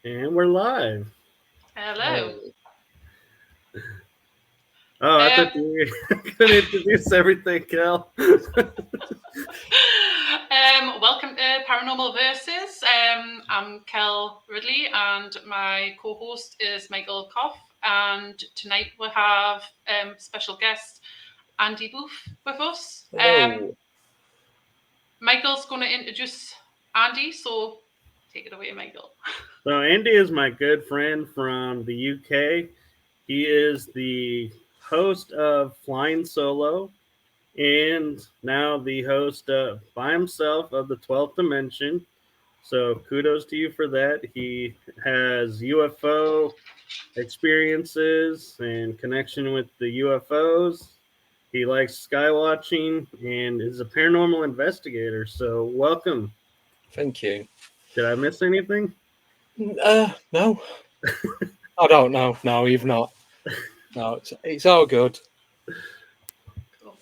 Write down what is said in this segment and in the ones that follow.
And we're live. Hello. Hey. Oh, I thought Um, you were going to introduce everything, Kel. Welcome to Paranormal Verses. I'm Kell Ridley, and my co-host is Michael Koff. And tonight we have special guest Andy Booth with us. Hello. Michael's going to introduce Andy, so take it away, Michael. So, Andy is my good friend from the UK. He is the host of Flying Solo and now the host by himself of the 12th Dimension. So, kudos to you for that. He has UFO experiences and connection with the UFOs. He likes sky watching and is a paranormal investigator. So, welcome. Thank you. Did I miss anything? No, I don't know. No, you've not. No, it's all good. Cool.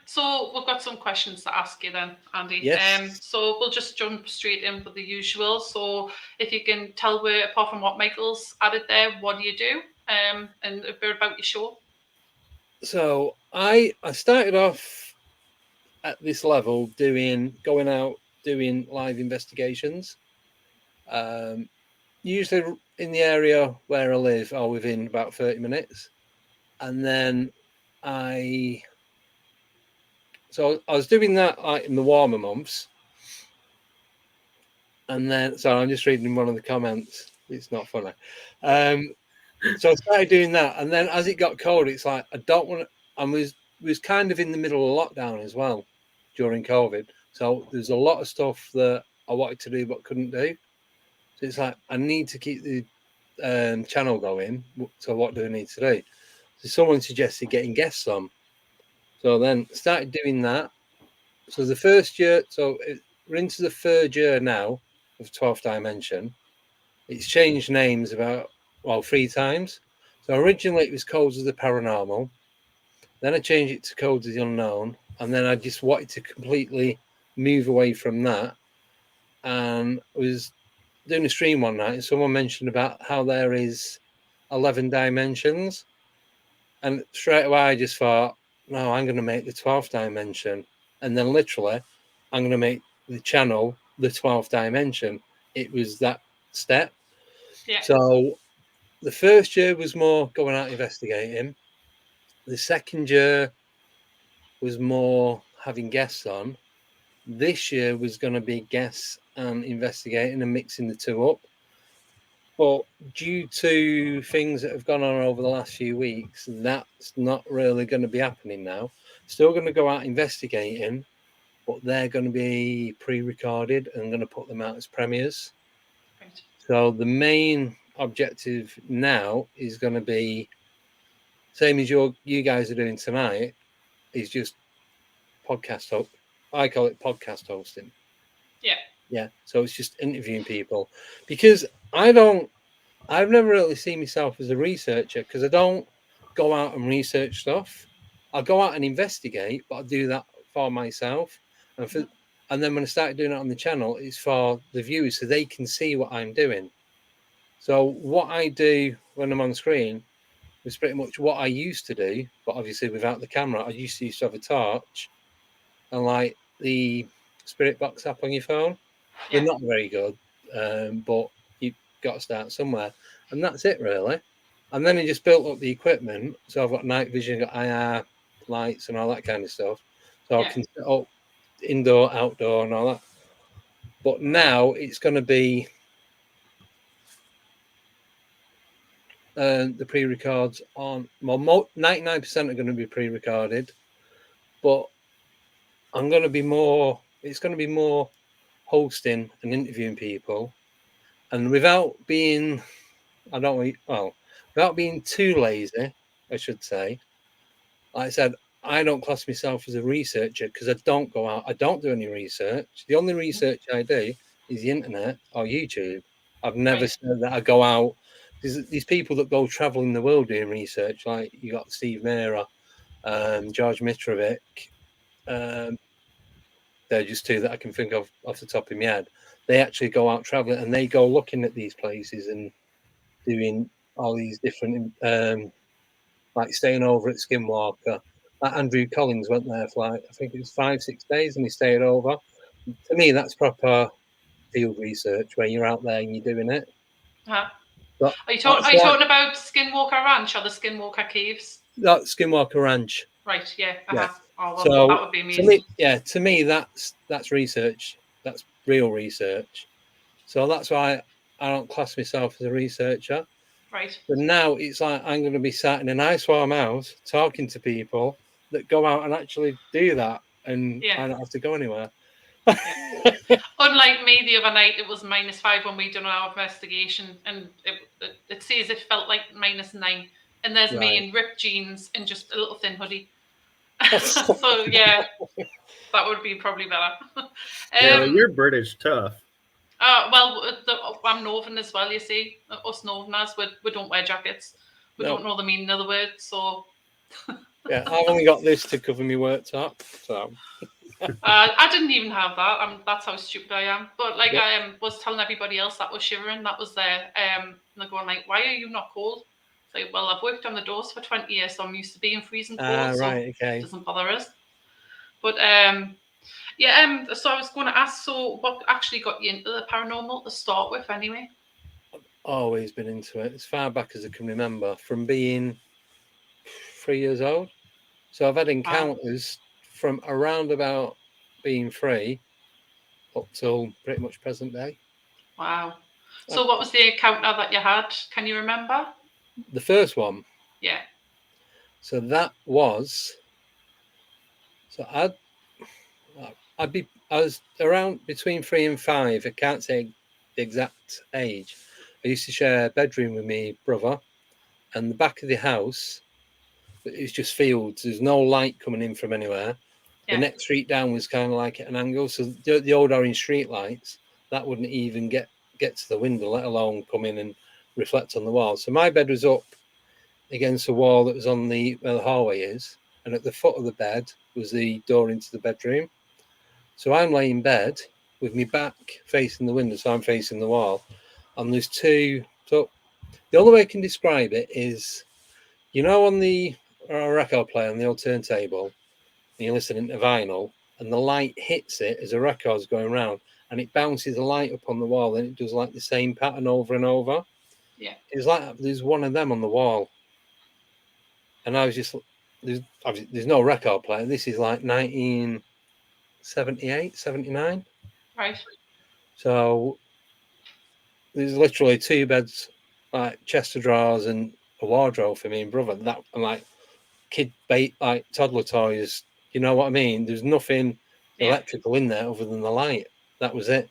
So we've got some questions to ask you then, Andy. Yes. So we'll just jump straight in with the usual. So if you can tell me, apart from what Michael's added there, what do you do? And a bit about your show. So I started off at this level going out doing live investigations. Usually in the area where I live, or within about 30 minutes, and then I. So I was doing that like in the warmer months. And then, sorry, I'm just reading one of the comments. It's not funny. So I started doing that, and then as it got cold, it's like I don't want to. I was kind of in the middle of lockdown as well during COVID, so there's a lot of stuff that I wanted to do but couldn't do. So it's like I need to keep the channel going. So what do I need to do? So someone suggested getting guests on. So then started doing that. So the first year, we're into the third year now of 12th Dimension. It's changed names about, 3 times. So originally it was Codes of the Paranormal. Then I changed it to Codes of the Unknown. And then I just wanted to completely move away from that. And I was doing a stream one night and someone mentioned about how there is 11 dimensions. And straight away I just thought, no, I'm going to make the 12th dimension. And then literally, I'm going to make the channel the 12th dimension. It was that step. Yeah. So the first year was more going out investigating. The second year was more having guests on. This year was going to be guests and investigating and mixing the two up. But due to things that have gone on over the last few weeks, that's not really going to be happening now. Still going to go out investigating, but they're going to be pre-recorded and going to put them out as premieres. Right. So the main objective now is going to be same as you guys are doing tonight. Is just podcast. I call it podcast hosting. Yeah. Yeah. So it's just interviewing people because I've never really seen myself as a researcher because I don't go out and research stuff. I go out and investigate, but I do that for myself. And then when I started doing it on the channel, it's for the viewers so they can see what I'm doing. So what I do when I'm on screen was pretty much what I used to do, but obviously without the camera. I used to have a torch and like the spirit box app on your phone. Yeah. They're not very good, but you've got to start somewhere, and that's it really. And then I just built up the equipment, so I've got night vision, got IR lights, and all that kind of stuff. So I Yeah. can set up indoor, outdoor, and all that. But now it's going to be the pre-records on. Well, 99% are going to be pre-recorded, but I'm going to be more. It's going to be more hosting and interviewing people, and without being, I don't well, without being too lazy, I should say. Like I said, I don't class myself as a researcher because I don't go out. I don't do any research. The only research I do is the internet or YouTube. I've never Right. said that I go out. There's these people that go traveling the world doing research, like you got Steve Mera, George Mitrovic, um, they're just two that I can think of off the top of my head. They actually go out traveling and they go looking at these places and doing all these different, like staying over at Skinwalker. Like Andrew Collins went there for like, I think it was 5-6 days, and he stayed over. To me, that's proper field research where you're out there and you're doing it. Uh-huh. But Are you talking about Skinwalker Ranch or the Skinwalker Caves? That Skinwalker Ranch. Right. Yeah. Yeah. Oh, well, So that would be amazing. to me, that's research. That's real research. So that's why I don't class myself as a researcher. Right. But now it's like I'm going to be sat in a nice warm house talking to people that go out and actually do that, and I don't have to go anywhere. Yeah. Unlike me the other night, it was -5 when we done our investigation, and it says it felt like -9, and there's me in ripped jeans and just a little thin hoodie. So yeah, that would be probably better. Yeah, you're British tough. Well, I'm Northern as well. You see, us Northerners, we don't wear jackets. We don't know the meaning of the word, so. Yeah, I've only got this to cover my worktop, so. I didn't even have that. That's how stupid I am. But like I was telling everybody else that was shivering, that was there. And they're going like, "Why are you not cold?" It's like, well, I've worked on the doors for 20 years, so I'm used to being freezing cold. So it doesn't bother us. But so I was going to ask, so what actually got you into the paranormal to start with, anyway? I've always been into it as far back as I can remember, from being 3 years old. So I've had encounters from around about being 3 up till pretty much present day. Wow. So what was the encounter that you had? Can you remember? The first one? Yeah. So that was, I was around between 3 and 5. I can't say the exact age. I used to share a bedroom with my brother, and the back of the house, it was just fields. There's no light coming in from anywhere. The next street down was kind of like at an angle. So the old orange street lights, that wouldn't even get to the window, let alone come in and reflect on the wall. So my bed was up against the wall that was on where the hallway is. And at the foot of the bed was the door into the bedroom. So I'm laying in bed with my back facing the window. So I'm facing the wall. And there's two. So the only way I can describe it is, on the record player on the old turntable, and you're listening to vinyl, and the light hits it as a record's going around, and it bounces the light up on the wall, and it does like the same pattern over and over. Yeah. It's like there's one of them on the wall. And I was just, there's no record player. This is like 1978, 79. Right. So there's literally 2 beds, like chest of drawers and a wardrobe for me and brother. That, and like kid bait, like toddler toys. You know what I mean? There's nothing electrical in there other than the light. That was it.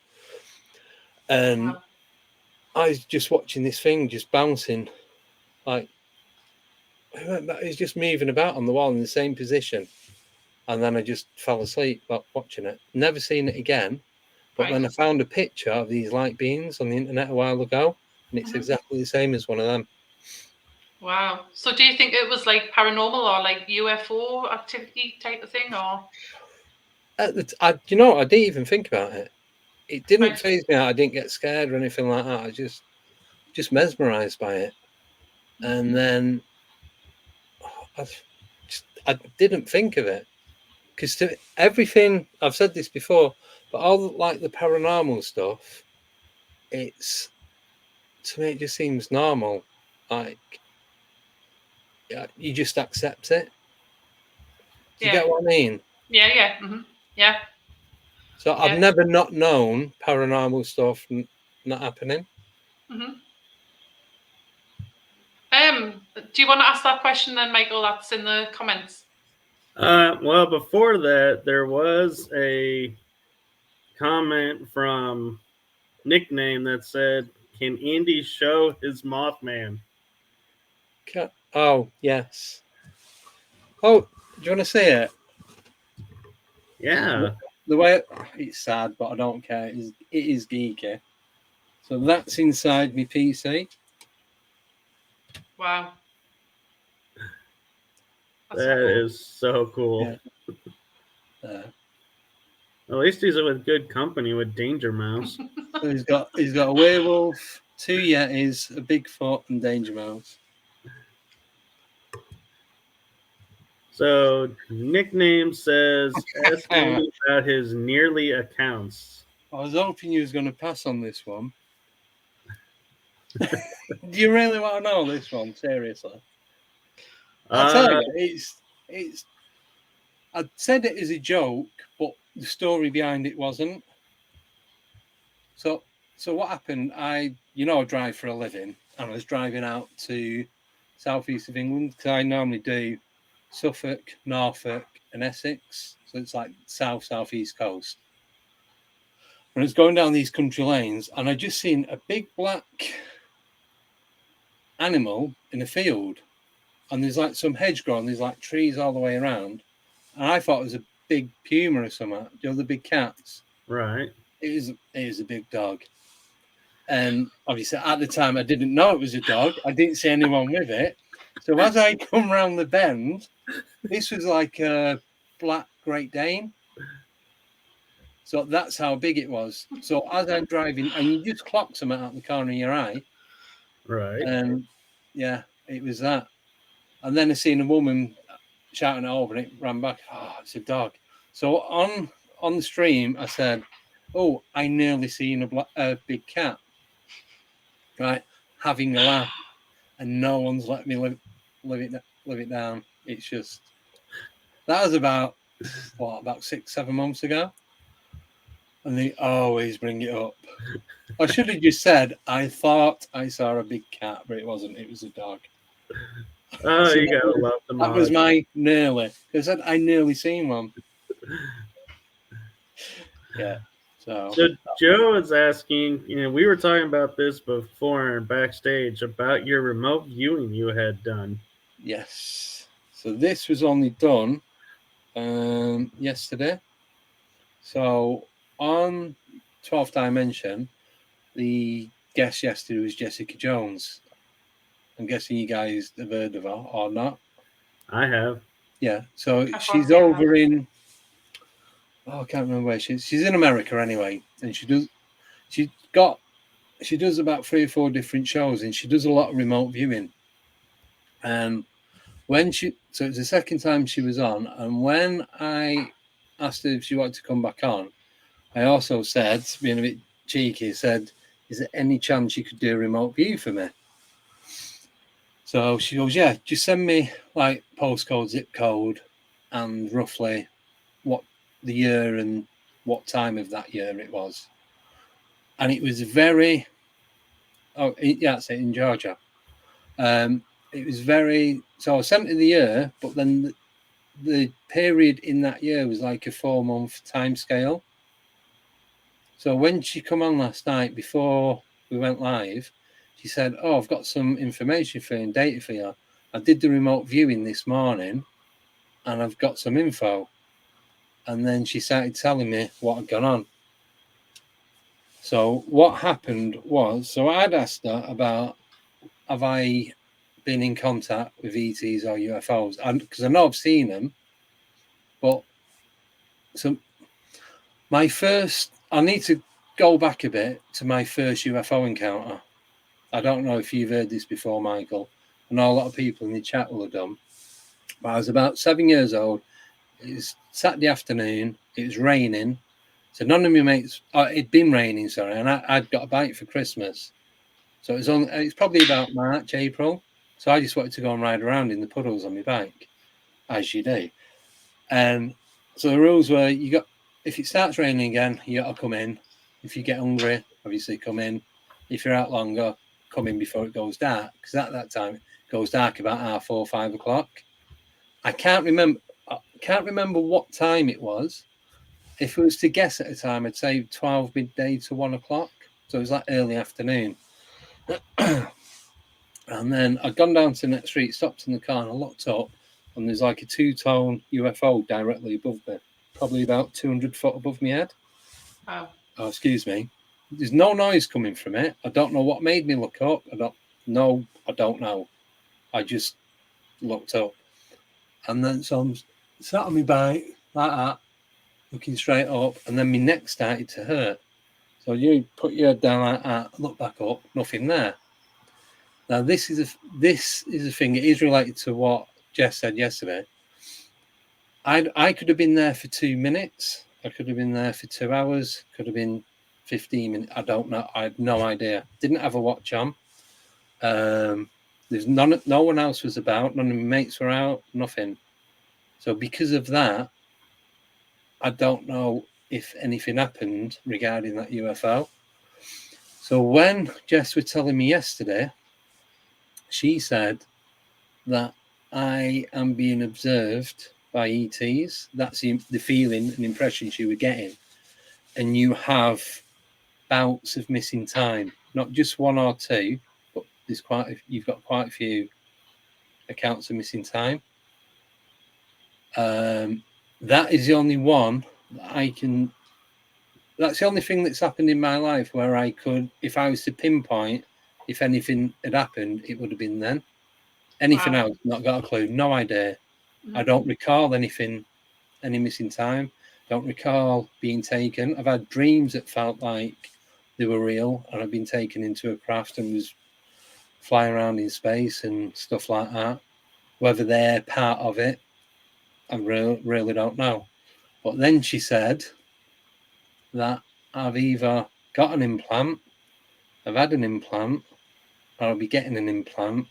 And I was just watching this thing just bouncing, like it's just moving about on the wall in the same position. And then I just fell asleep watching it. Never seen it again. But then I found a picture of these light beams on the internet a while ago, and it's exactly the same as one of them. Wow. So do you think it was like paranormal or like UFO activity type of thing, or? I didn't even think about it. It didn't faze me out. I didn't get scared or anything like that. I just mesmerized by it. And then I didn't think of it. Because to everything, I've said this before, but all like the paranormal stuff, to me, it just seems normal. Like, you just accept it. Do you get what I mean? Yeah, yeah. Mm-hmm. Yeah. So I've never not known paranormal stuff not happening. Mm-hmm. Do you want to ask that question then, Michael? That's in the comments. Well, before that, there was a comment from Nickname that said, "Can Andy show his Mothman?" Oh, yes. Oh, do you want to see it? Yeah. The way it's sad, but I don't care. It is geeky. So that's inside my PC. Wow. That is so cool. Yeah. At least he's with good company with Danger Mouse. So he's got a werewolf, 2 Yetis, a Bigfoot, and Danger Mouse. So nickname says asking me about his nearly accounts. I was hoping you was going to pass on this one. Do you really want to know this one? Seriously? I'll tell you, it's. I said it as a joke, but the story behind it wasn't. So what happened? I drive for a living, and I was driving out to southeast of England because I normally do Suffolk, Norfolk, and Essex. So it's like southeast coast. And I was going down these country lanes, and I just seen a big black animal in a field, and there's like some hedgerow, and there's like trees all the way around, and I thought it was a big puma or something. You know, the big cats. Right. It is a big dog. And obviously at the time I didn't know it was a dog. I didn't see anyone with it. So as I come round the bend, this was like a black Great Dane. So that's how big it was. So as I'm driving, and you just clock something out the corner of your eye. Right. And yeah, it was that. And then I seen a woman shouting it over, and it ran back. Oh, it's a dog. So on the stream, I said, "Oh, I nearly seen a big cat." Right, having a laugh, and no one's let me live it down. It's just that was about 6-7 months ago, and they always bring it up. I should have just said I thought I saw a big cat, but it wasn't. It was a dog. Oh, So you gotta love the that was my nearly. Because I nearly seen one. Yeah. So Joe is asking, we were talking about this before backstage about your remote viewing you had done. Yes. So this was only done yesterday. So on 12th Dimension, the guest yesterday was Jessica Jones. I'm guessing you guys have heard of her or not. I have. Yeah. So she's over in. Oh, I can't remember where she's in America anyway, and she does about 3 or 4 different shows, and she does a lot of remote viewing. And so it's the second time she was on, and when I asked her if she wanted to come back on, I also said, being a bit cheeky, said, "Is there any chance you could do a remote view for me?" So she goes, "Yeah, just send me like postcode, zip code, and roughly what the year and what time of that year it was." And it was very, it's in Georgia. It was very, so I sent her the year, but then the period in that year was like a 4-month time scale. So when she come on last night before we went live, she said, "Oh, I've got some information for you and data for you. I did the remote viewing this morning and I've got some info." And then she started telling me what had gone on. So what happened was, so I'd asked her about, have I been in contact with ETs or UFOs? Because I know I've seen them, but so I need to go back a bit to my first UFO encounter. I don't know if you've heard this before, Michael. I know a lot of people in the chat will have done. But I was about 7 years old. It was Saturday afternoon. It was raining. So none of my mates, it'd been raining, sorry, and I'd got a bike for Christmas. So it's probably about March, April. So I just wanted to go and ride around in the puddles on my bike, as you do. And so the rules were, if it starts raining again, you got to come in. If you get hungry, obviously come in. If you're out longer, come in before it goes dark. Because at that time, it goes dark about 4:30, 5 o'clock. I can't remember what time it was. If it was to guess at a time, I'd say 12 midday to 1 o'clock. So it was like early afternoon. And then I'd gone down to the next street, stopped in the car, and I looked up, and there's like a 2-tone UFO directly above me, probably about 200 foot above my head. Wow. Oh, excuse me. There's no noise coming from it. I don't know what made me look up. I don't know. I just looked up. And then so I'm sat on my bike like that. looking straight up, and then my neck started to hurt. So you put your head down like that, look back up, nothing there. Now this is a thing. It is related to what Jess said yesterday. I could have been there for 2 minutes. I could have been there for 2 hours. Could have been 15 minutes. I don't know. I had no idea. Didn't have a watch on. There's no one else was about. None of my mates were out. Nothing. So because of that, I don't know if anything happened regarding that UFO. So when Jess was telling me yesterday, she said that I am being observed by ETs. That's the feeling and impression she was getting. And you have bouts of missing time, not just one or two, but you've got quite a few accounts of missing time. That is the only one that I can. That's the only thing that's happened in my life where I could, if I was to pinpoint, if anything had happened, it would have been then. Anything else, not got a clue, no idea. I don't recall anything, any missing time. Don't recall being taken. I've had dreams that felt like they were real, and I've been taken into a craft and was flying around in space and stuff like that. Whether they're part of it, I really don't know. But then she said that I've either got an implant, I've had an implant, or I'll be getting an implant,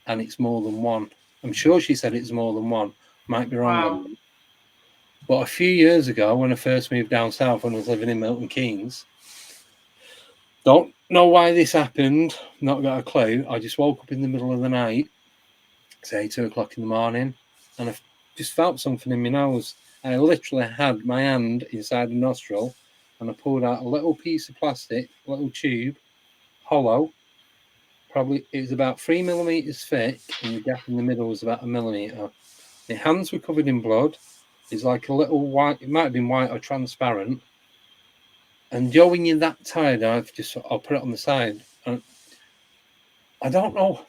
and it's more than one. I'm sure she said it's more than one. Might be wrong on that. But a few years ago, when I first moved down south, when I was living in Milton Keynes, don't know why this happened, not got a clue. I just woke up in the middle of the night, say 2 o'clock in the morning, and I just felt something in my nose. I literally had my hand inside the nostril, and I pulled out a little piece of plastic, a little tube, hollow. Probably it was about 3 millimeters thick, and the gap in the middle was about 1 millimeter. My hands were covered in blood. It's like a little white, it might have been white or transparent. And when you're that tired, I'll put it on the side. And I don't know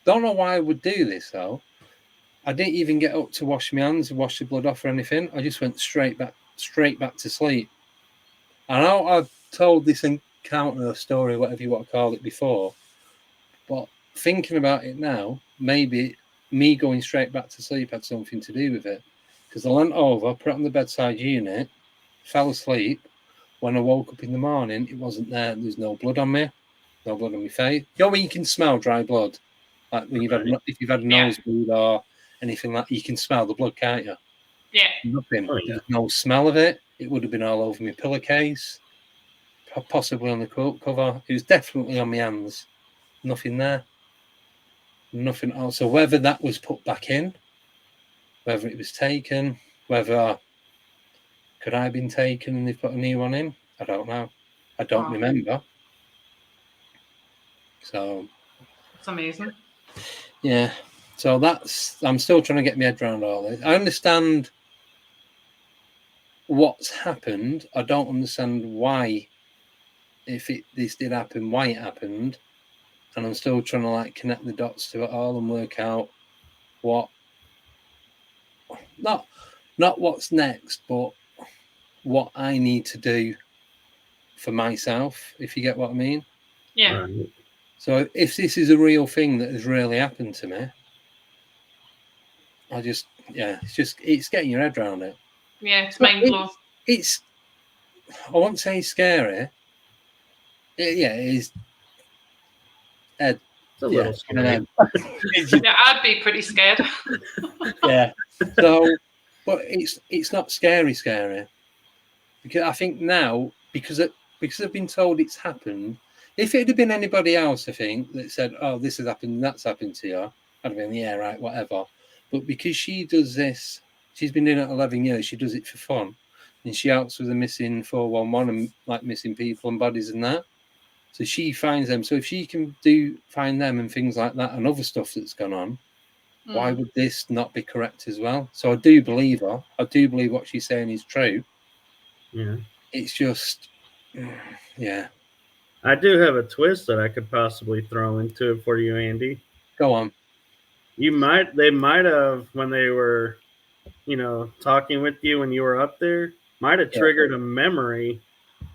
why I would do this though. I didn't even get up to wash my hands and wash the blood off or anything. I just went straight back to sleep. I know I've told this encounter story, whatever you want to call it, before, but thinking about it now, maybe me going straight back to sleep had something to do with it. Because I leant over, put it on the bedside unit, fell asleep. When I woke up in the morning, it wasn't there. There's no blood on me, no blood on my face. You know when you can smell dry blood, like when if you've had a nosebleed or anything like that, you can smell the blood, can't you? Yeah. Nothing. There's no smell of it. It would have been all over my pillowcase, possibly on the coat cover. It was definitely on my hands. Nothing there. Nothing else. So whether that was put back in, whether it was taken, whether could I have been taken and they've put a new one in, I don't know. I don't remember. So it's amazing. Yeah. So I'm still trying to get my head around all this. I understand what's happened. I don't understand why, this did happen, why it happened. And I'm still trying to connect the dots to it all and work out what, not what's next, but what I need to do for myself, if you get what I mean. Yeah. Right. So if this is a real thing that has really happened to me, it's getting your head around it. Yeah, it's mind blowing. I won't say scary. It is. It's a little scary. Yeah, I'd be pretty scared. Yeah. So, but it's not scary, because I think now, because I've been told it's happened. If it had been anybody else, I think, that said, "Oh, this has happened, that's happened to you," I'd have been, "Yeah, right, whatever." But because she does this, she's been doing it 11 years. She does it for fun, and she helps with the missing 411 and missing people and bodies and that. So she finds them. So if she can find them and things like that and other stuff that's gone on, why would this not be correct as well? So I do believe her. I do believe what she's saying is true. Yeah. It's just, yeah. I do have a twist that I could possibly throw into it for you, Andy. Go on. They might have, when they were, talking with you when you were up there, might have triggered a memory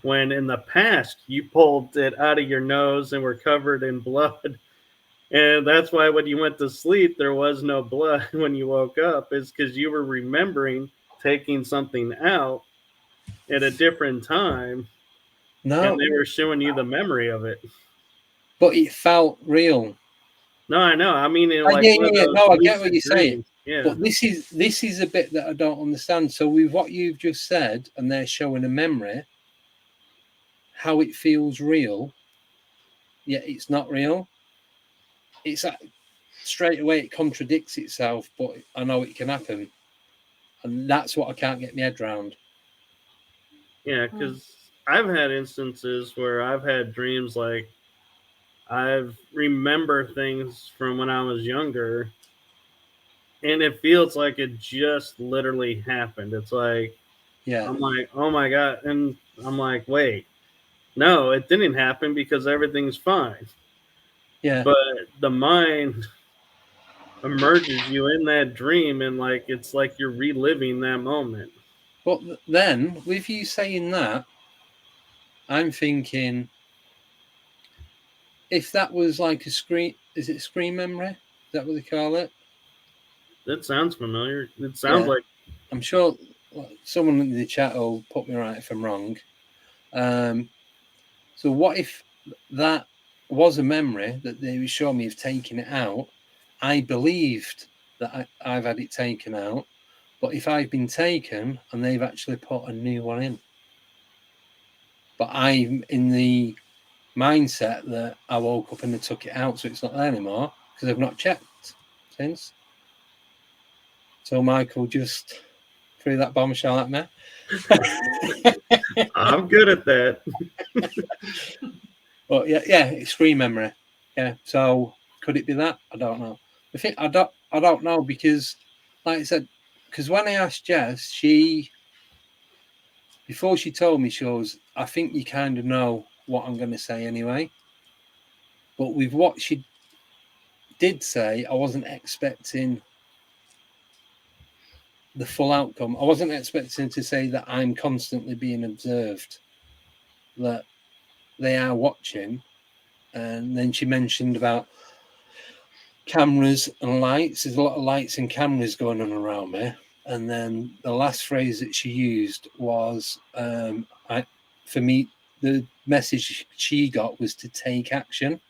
when in the past you pulled it out of your nose and were covered in blood. And that's why when you went to sleep, there was no blood when you woke up, is because you were remembering taking something out at a different time. No, And they were showing you the memory of it. but it felt real. No, I know. I mean, Yeah, one of those no, I get what lucid you're saying. dreams. Yeah. But this is a bit that I don't understand. So with what you've just said, and they're showing a memory, how it feels real, yet it's not real. It's like, straight away it contradicts itself, but I know it can happen, and that's what I can't get my head around. Yeah, because I've had instances where I've had dreams like I've remember things from when I was younger, and it feels like it just literally happened. It's like Yeah, I'm like, oh my god, and I'm like, wait, no, it didn't happen because everything's fine. yeah. But the mind emerges you in that dream, and like it's like you're reliving that moment. But then, with you saying that, I'm thinking if that was like a screen, is it screen memory? Is that what they call it? That sounds familiar. It sounds like I'm sure someone in the chat will put me right if I'm wrong. So what if that was a memory that they were showing me of taking it out? I believed that I've had it taken out, but if I've been taken and they've actually put a new one in, but I'm in the mindset that I woke up and they took it out, so it's not there anymore because I've not checked since. So Michael just threw that bombshell at me. I'm good at that. But yeah, it's screen memory. Yeah. So could it be that? I don't know. I think I don't know because, like I said, because when I asked Jess, before she told me, she goes, "I think you kind of know what I'm going to say anyway." But with what she did say, I wasn't expecting the full outcome. I wasn't expecting to say that I'm constantly being observed, that they are watching. And then she mentioned about cameras and lights. There's a lot of lights and cameras going on around me. And then the last phrase that she used was, for me, the message she got was to take action.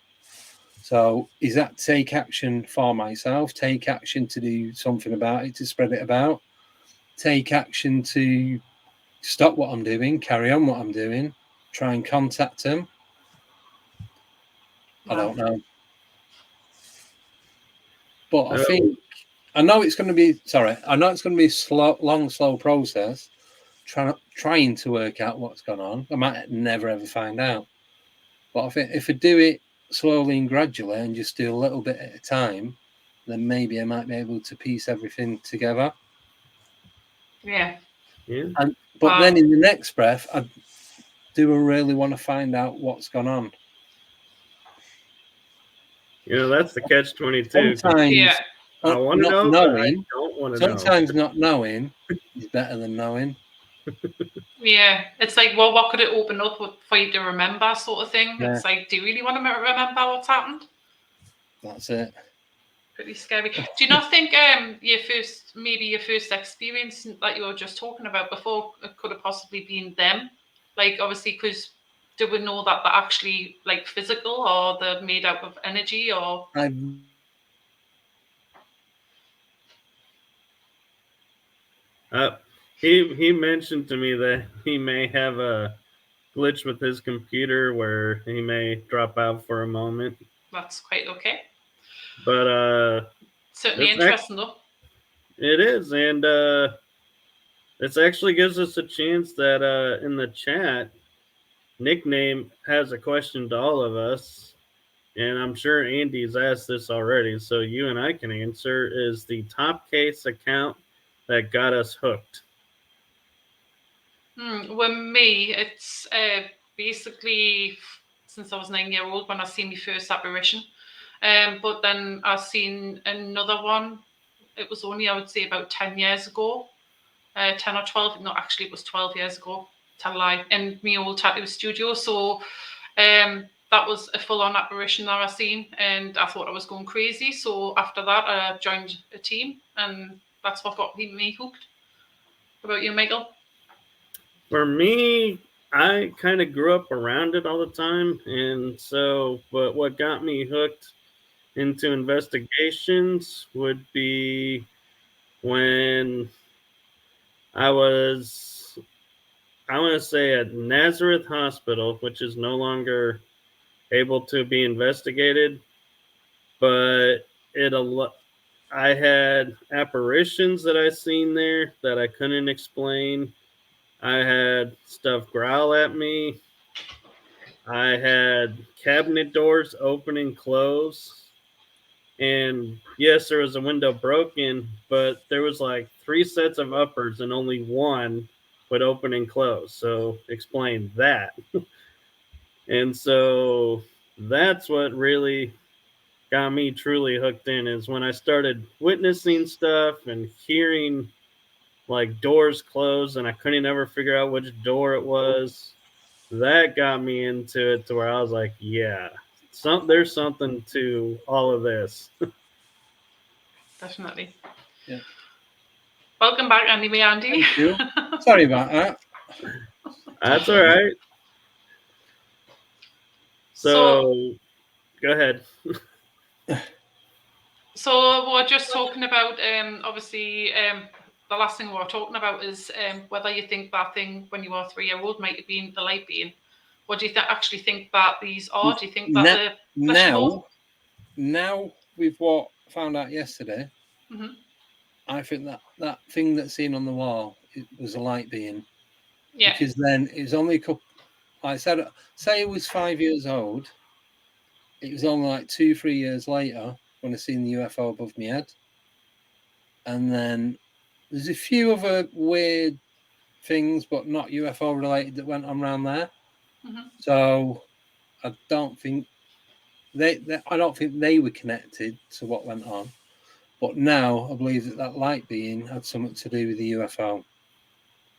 So is that take action for myself? Take action to do something about it, to spread it about? Take action to stop what I'm doing, carry on what I'm doing, try and contact them? I don't know. But I think I know it's going to be a long, slow process trying to work out what's going on. I might never ever find out. But I think if I do it slowly and gradually and just do a little bit at a time, then maybe I might be able to piece everything together. Yeah. But then in the next breath, I really want to find out what's gone on. That's the catch-22. Sometimes I want to know, but I don't want to know. Sometimes not knowing is better than knowing. Yeah, it's like, well, what could it open up for you to remember, sort of thing? Yeah. It's like, do you really want to remember what's happened? That's it. Pretty scary. Do you not think your first experience that you were just talking about before could have possibly been them? Like, obviously, because do we know that they're actually like physical or they're made out of energy or? He mentioned to me that he may have a glitch with his computer where he may drop out for a moment. That's quite okay. But certainly interesting though. It is, and this actually gives us a chance that in the chat, Nickname has a question to all of us, and I'm sure Andy's asked this already, so you and I can answer. Is the top case account that got us hooked? With me, it's basically since I was 9 years old when I seen my first apparition. But then I seen another one. It was only, I would say, about 10 years ago. 10 or 12. No, actually, it was 12 years ago. Tell a lie. In my old tattoo studio. So that was a full-on apparition that I seen, and I thought I was going crazy. So after that, I joined a team, and that's what got me hooked. What about you, Michael? For me, I kind of grew up around it all the time, and so, but what got me hooked into investigations would be when I was, I want to say, at Nazareth Hospital, which is no longer able to be investigated, but I had apparitions that I seen there that I couldn't explain. I had stuff growl at me. I had cabinet doors open and close. And yes, there was a window broken, but there was like 3 sets of uppers and only one would open and close. So explain that. And so that's what really got me truly hooked in, is when I started witnessing stuff and hearing like doors close and I couldn't ever figure out which door it was. That got me into it to where I was like, yeah, there's something to all of this. Definitely. Yeah. Welcome back, anyway, Andy. Thank you. Sorry about that. That's all right. So go ahead. So we're just talking about, obviously, the last thing we're talking about is whether you think that thing when you were 3-year-old might have been the light being. What do you actually think that these are? Do you think that now with what I found out yesterday, I think that thing that's seen on the wall, it was a light being. Yeah. Because then it was only a couple. Like I said, say it was 5 years old. It was only like 2-3 years later when I seen the UFO above my head. And then there's a few other weird things, but not UFO related, that went on around there. So I don't think they were connected to what went on. But now I believe that light being had something to do with the UFO.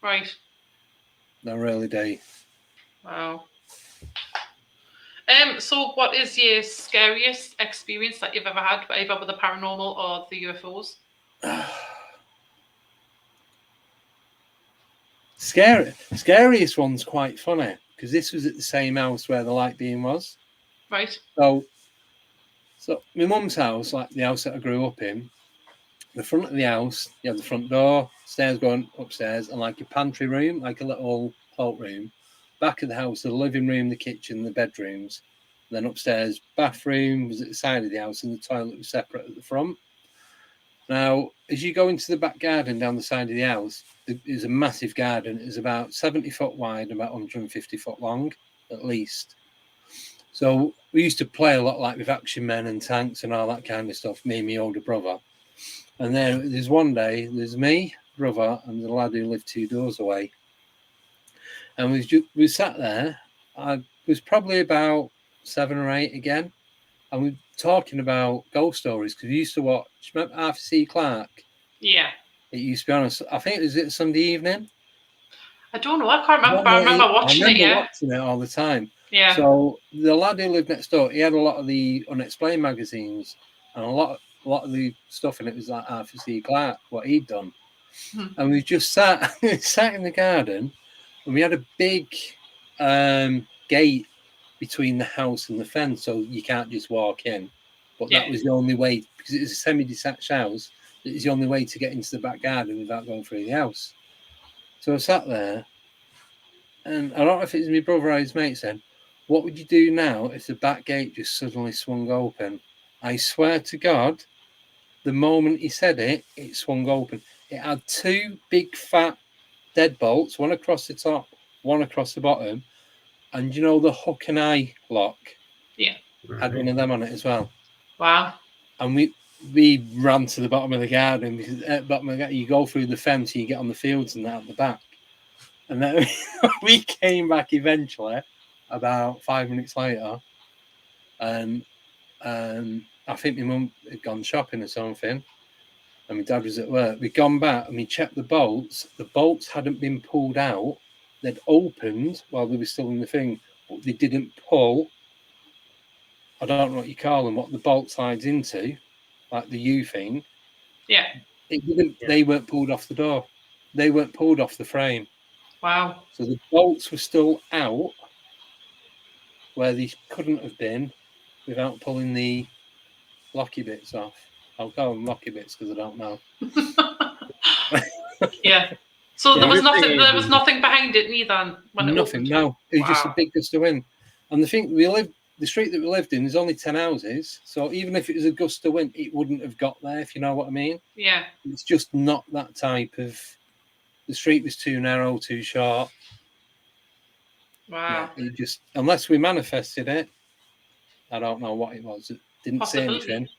Right. I really do. Wow. So what is your scariest experience that you've ever had, either with the paranormal or the UFOs? Scariest one's quite funny, because this was at the same house where the light being was. Right. So my mum's house, like the house that I grew up in, the front of the house, you have the front door, stairs going upstairs, and like a pantry room, like a little cloak room. Back of the house, the living room, the kitchen, the bedrooms. And then upstairs, bathroom was at the side of the house, and the toilet was separate at the front. Now, as you go into the back garden down the side of the house, there's a massive garden. It's about 70 foot wide, about 150 foot long, at least. So we used to play a lot, like with Action Men and tanks and all that kind of stuff, me and my older brother. And then there's one day, there's me, brother, and the lad who lived 2 doors away. And we sat there. I was probably about 7 or 8 again. And we were talking about ghost stories, because we used to watch, remember Arthur C. Clarke? Yeah. It used to be on, I think it was Sunday evening. I don't know. I can't remember. I remember watching it. Yeah. Watching it all the time. Yeah. So the lad who lived next door, he had a lot of the Unexplained magazines, and a lot of the stuff in it was like Arthur C. Clarke, what he'd done. And we just sat in the garden, and we had a big gate between the house and the fence, so you can't just walk in. But that was the only way, because it was a semi-detached house. It was the only way to get into the back garden without going through the house. So I sat there, and I don't know if it was my brother or his mate said, "What would you do now if the back gate just suddenly swung open?" I swear to God, the moment he said it, it swung open. It had 2 big fat deadbolts, one across the top, one across the bottom. And you know the hook and eye lock? Yeah. Had one of them on it as well. Wow. And we ran to the bottom of the garden, because at the bottom of the garden, you go through the fence and you get on the fields and that at the back. And then we came back eventually, about 5 minutes later, and I think my mum had gone shopping or something. and my dad was at work. We'd gone back and we checked the bolts. The bolts hadn't been pulled out. They'd opened while they were still in the thing, but they didn't pull. I don't know what you call them, what the bolt slides into, like the U thing. Yeah. It didn't. Yeah. They weren't pulled off the door. They weren't pulled off the frame. Wow. So the bolts were still out where they couldn't have been without pulling the locky bits off. I'll call them locky bits because I don't know. Yeah. So Yeah, there was good nothing. thing There you was did. nothing behind it neither. When it Nothing. opened? No, it was just a Wow. big gust of wind. And the thing the street that we lived in, there's only 10 houses. So even if it was a gust of wind, it wouldn't have got there. If you know what I mean. Yeah. It's just not that type of. The street was too narrow, too short. Wow. Yeah, it just unless we manifested it, I don't know what it was. It didn't say Possibility. anything.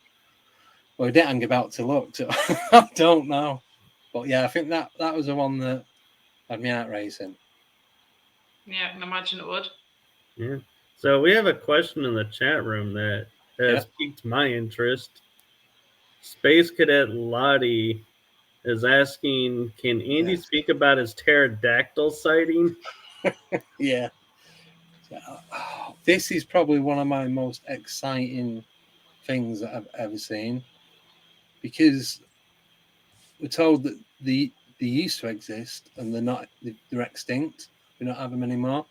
Well, we didn't hang about to look, so I don't know. But yeah, I think that was the one that had me out racing. Yeah, I can imagine it would. Yeah. So we have a question in the chat room that has Yeah. piqued my interest. Space Cadet Lottie is asking, can Andy Yeah. speak about his pterodactyl sighting? Yeah. This is probably one of my most exciting things that I've ever seen, because we're told that they used to exist and they're extinct. We don't have them anymore.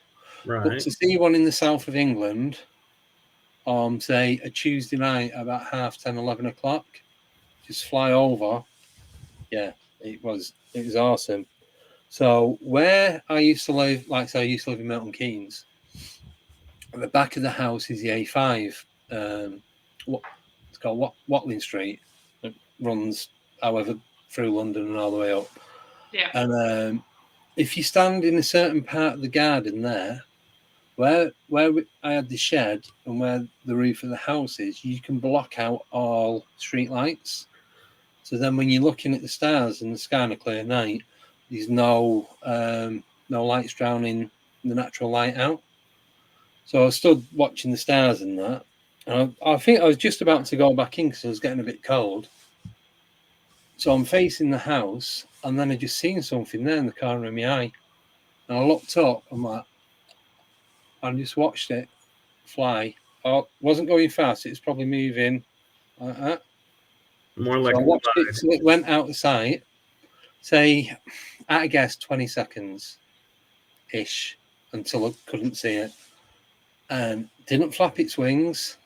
But Right. to see one in the south of England on, say, a Tuesday night about 10:30, 11 o'clock, just fly over, yeah, it was awesome. So where I used to live, like I say, I used to live in Milton Keynes. At the back of the house is the A5. It's called Watling Street. It runs, however, through London and all the way up. Yeah. And if you stand in a certain part of the garden there, where I had the shed and where the roof of the house is, you can block out all street lights. So then when you're looking at the stars in the sky on a clear night, there's no lights drowning the natural light out. So I stood watching the stars and that. And I think I was just about to go back in because I was getting a bit cold. So I'm facing the house, and then I just seen something there in the corner of my eye. And I looked up, and I just watched it fly. It wasn't going fast, it was probably moving like that. More like So I a watched slide. it till it went out of sight, say, at a guess, 20 seconds-ish, until I couldn't see it. And didn't flap its wings,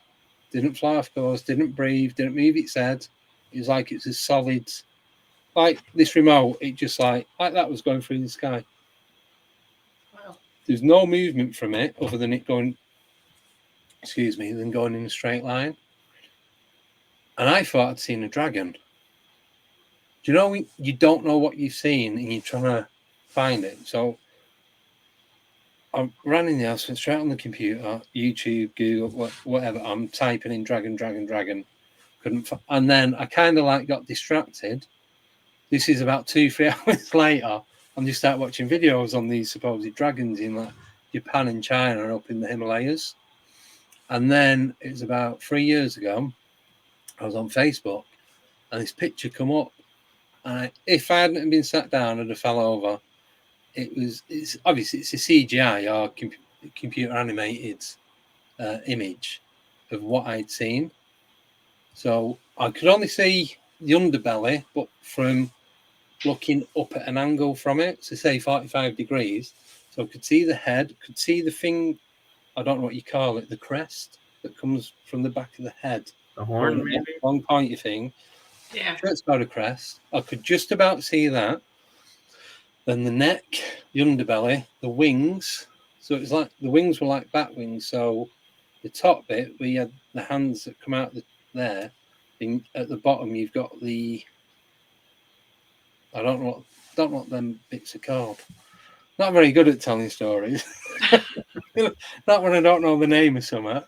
didn't fly off course, didn't breathe, didn't move its head. It was like it's a solid, like this remote, it just like that was going through the sky. Wow. There's no movement from it other than it going, than going in a straight line. And I thought I'd seen a dragon. Do you know when you don't know what you've seen and you're trying to find it? So I ran in the house, went straight on the computer, YouTube, Google, whatever. I'm typing in dragon. Couldn't, and then I kind of like got distracted. This is about 2-3 hours later. I'm just start watching videos on these supposed dragons in like Japan and China up in the Himalayas. And then it was about 3 years ago. I was on Facebook, and this picture come up. And if I hadn't been sat down, I'd have fell over. It's obviously it's a CGI or computer animated image of what I'd seen. So I could only see the underbelly, but from looking up at an angle from it, so say 45 degrees. So I could see the head, could see the thing, I don't know what you call it, the crest that comes from the back of the head. The horn, maybe? Long pointy thing. Yeah. Sure, it's about a crest. I could just about see that. Then the neck, the underbelly, the wings. So it was like the wings were like bat wings. So the top bit, where you had the hands that come out there, at the bottom you've got the, I don't know what them bits are called. Not very good at telling stories. Not when I don't know the name of something.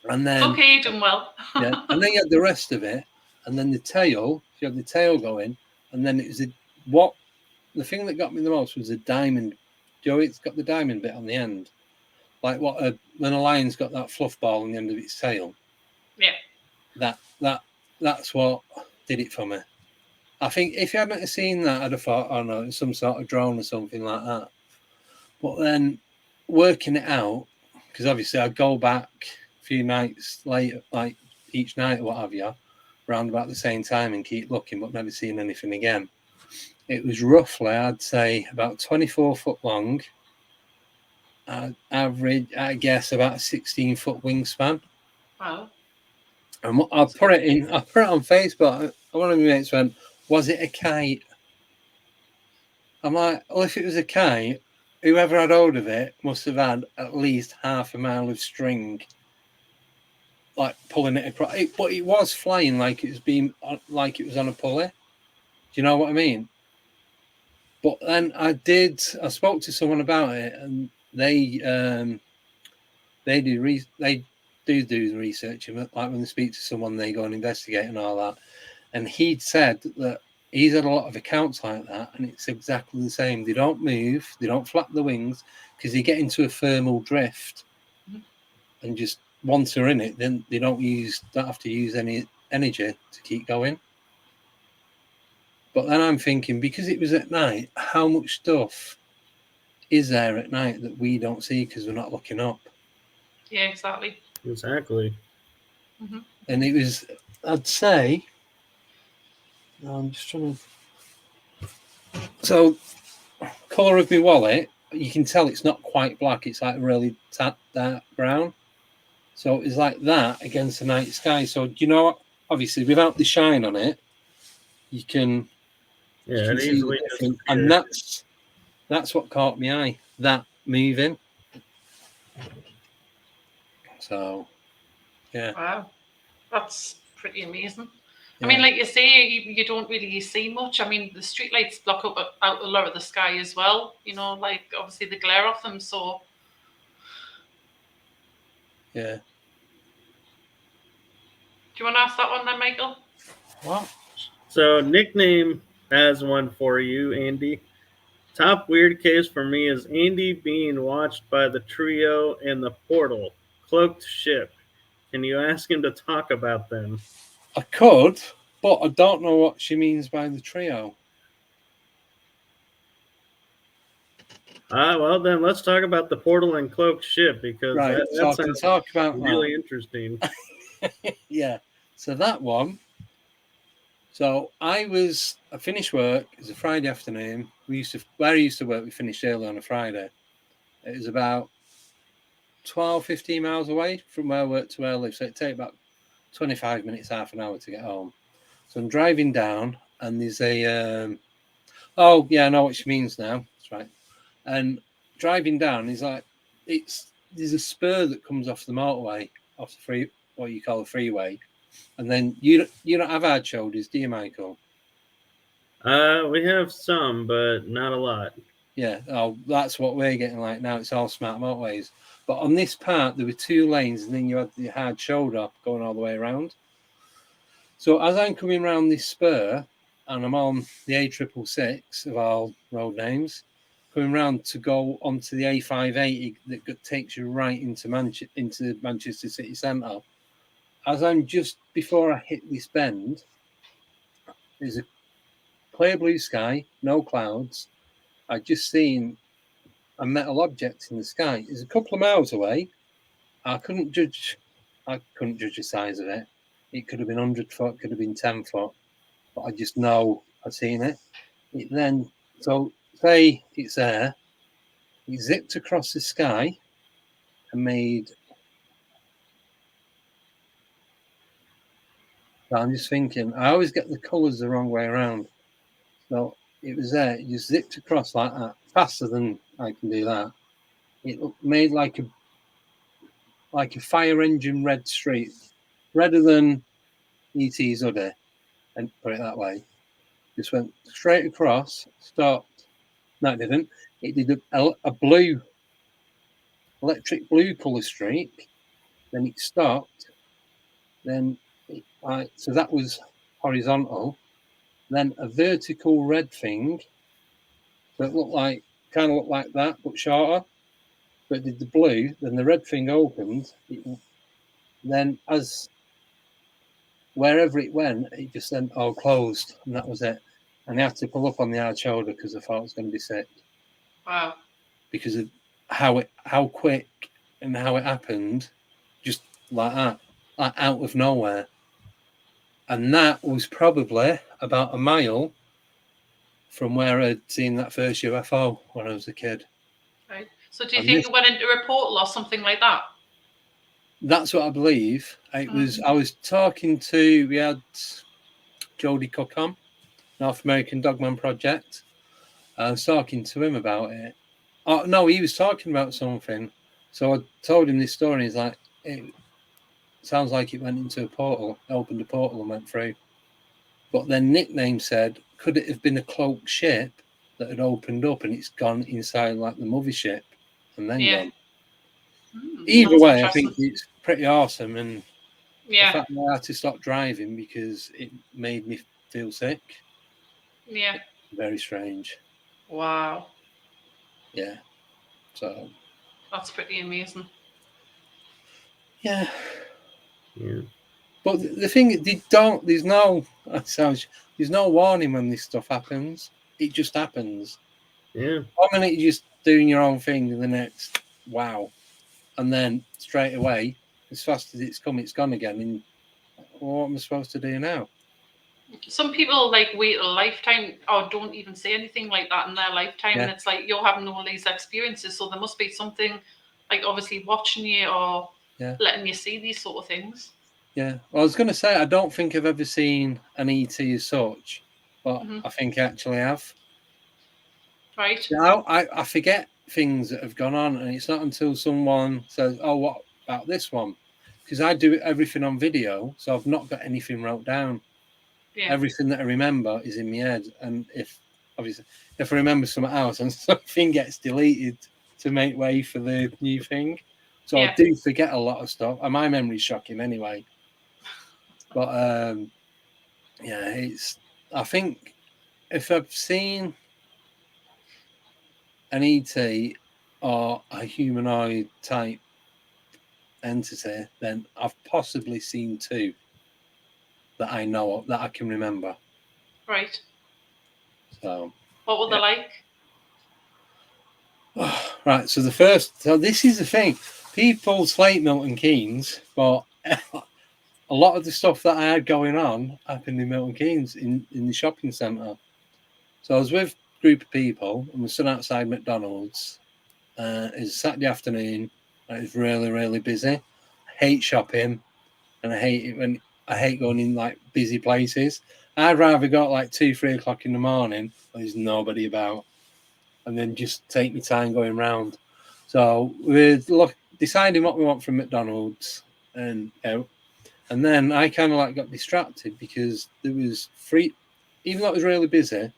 And then Okay, you're doing well. yeah, and then you had the rest of it, and then the tail. You had the tail going, and then it was the thing that got me the most was the diamond. Joe, it's got the diamond bit on the end, like when a lion's got that fluff ball on the end of its tail. Yeah. That's what did it for me. I think if you hadn't seen that, I'd have thought, oh no, it's some sort of drone or something like that. But then working it out, because obviously I'd go back a few nights later, like each night or what have you, around about the same time and keep looking, but never seen anything again. It was roughly, I'd say, about 24 foot long. Average, I guess, about a 16-foot wingspan. Wow. And I put it on Facebook. One of my mates went, "Was it a kite?" I'm like, well, if it was a kite, whoever had hold of it must have had at least half a mile of string, like pulling it across. But it was flying like it was on a pulley. Do you know what I mean? But then I spoke to someone about it, and they do the research. Like when they speak to someone, they go and investigate and all that. And he'd said that he's had a lot of accounts like that, and it's exactly the same. They don't move, they don't flap the wings, because they get into a thermal drift, and just once they're in it, then they don't have to use any energy to keep going. But then I'm thinking, because it was at night, how much stuff is there at night that we don't see because we're not looking up? Yeah, exactly. Exactly. Mm-hmm. And it was, I'd say, I'm just trying to. So, colour of my wallet, you can tell it's not quite black. It's like really dark brown. So it's like that against the night sky. So do you know what? Obviously, without the shine on it, you can. Yeah, you can it see easily the difference. And that's what caught my eye. That moving. So, yeah. Wow, that's pretty amazing. Yeah. I mean, like you say, you don't really see much. I mean, the streetlights block out a lot of the sky as well. You know, like obviously the glare of them. So, yeah. Do you want to ask that one then, Michael? What? So, nickname has one for you, Andy. Top weird case for me is Andy being watched by the trio in the portal, cloaked ship. Can you ask him to talk about them? I could, but I don't know what she means by the trio. Well, then let's talk about the portal and cloaked ship, because Right, that so I can sounds talk about really that. interesting. Yeah, so that one. So I finished work. It was a Friday afternoon. Where I used to work, we finished early on a Friday. It was about 12, 15 miles away from where I work to where I live. So it'd take about 25 minutes, half an hour to get home. So I'm driving down, and there's a oh yeah, I know what she means now. That's right. And driving down is like there's a spur that comes off the motorway, off the what you call a freeway, and then you don't have hard shoulders, do you, Michael? We have some, but not a lot. Yeah, that's what we're getting like now. It's all smart motorways. But on this part, there were 2 lanes, and then you had the hard shoulder going all the way around. So as I'm coming around this spur, and I'm on the A666 of all road names, coming round to go onto the A580 that takes you right into Manchester city centre. As I'm just before I hit this bend, there's a clear blue sky, no clouds. I just seen a metal object in the sky. It's a couple of miles away. I couldn't judge the size of it. It could have been 100 foot, could have been 10 foot, but I just know I've seen it. So say it's there. It zipped across the sky and made. I'm just thinking, I always get the colours the wrong way around. So it was there. It just zipped across like that, faster than I can do that. It made like a fire engine red streak, redder than ET's hoodie, and put it that way. Just went straight across, stopped. No, it didn't. It did a blue, electric blue colour streak. Then it stopped. Then so that was horizontal. Then a vertical red thing that kind of looked like that, but shorter. But it did the blue. Then the red thing opened. Then as wherever it went, it just then all closed, and that was it. and I had to pull up on the hard shoulder because I thought I was going to be sick. Wow. Because of how quick and how it happened, just like that, like out of nowhere. And that was probably about a mile from where I'd seen that first UFO when I was a kid. Right. So do you think it went into a portal or something like that? That's what I believe. It was. I was talking to. We had Jody Cook on, North American Dogman Project. I was talking to him about it. Oh no, he was talking about something. So I told him this story. He's like, it sounds like it went into a portal, opened a portal and went through. But then nickname said, could it have been a cloaked ship that had opened up and it's gone inside like the mothership and then gone? Either way, I think it's pretty awesome. And the fact that I had to stop driving because it made me feel sick. Yeah. Very strange. Wow. Yeah. So. That's pretty amazing. Yeah. Yeah. But the thing, there's no warning when this stuff happens. It just happens. Yeah. 1 minute you're just doing your own thing, and the next, wow. And then straight away, as fast as it's come, it's gone again. And what am I supposed to do now? Some people like wait a lifetime or don't even say anything like that in their lifetime. Yeah. And it's like you're having all these experiences. So there must be something like obviously watching you or letting you see these sort of things. Yeah. Well, I was going to say, I don't think I've ever seen an ET as such, but I think I actually have. Right. I forget things that have gone on, and it's not until someone says, oh, what about this one? Because I do everything on video, so I've not got anything wrote down. Yeah. Everything that I remember is in my head, and if I remember something else and something gets deleted to make way for the new thing, so I do forget a lot of stuff. And my memory's shocking anyway. But I think if I've seen an ET or a humanoid type entity, then I've possibly seen two that I know of, that I can remember. Right. So. What were they like? Right. So this is the thing. People slate Milton Keynes, but a lot of the stuff that I had going on happened in Milton Keynes in the shopping centre. So I was with a group of people and we stood outside McDonald's. It's Saturday afternoon. It was really, really busy. I hate shopping, and I hate going in like busy places. I'd rather go at like 2-3 o'clock in the morning when there's nobody about, and then just take my time going round. So we're deciding what we want from McDonald's, and then I kind of like got distracted because there was free, even though it was really busy.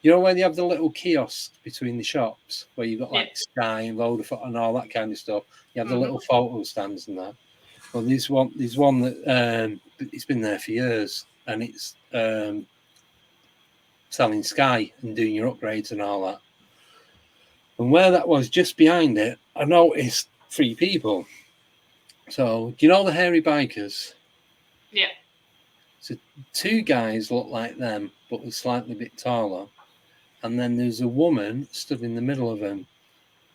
You know where they have the little kiosks between the shops where you've got like Sky and Vodafone and all that kind of stuff. You have the little photo stands and that. Well, there's one that it's been there for years, and it's selling Sky and doing your upgrades and all that. And where that was, just behind it, I noticed 3 people. So, do you know the hairy bikers? Yeah. So 2 guys look like them, but were slightly a bit taller. And then there's a woman stood in the middle of them.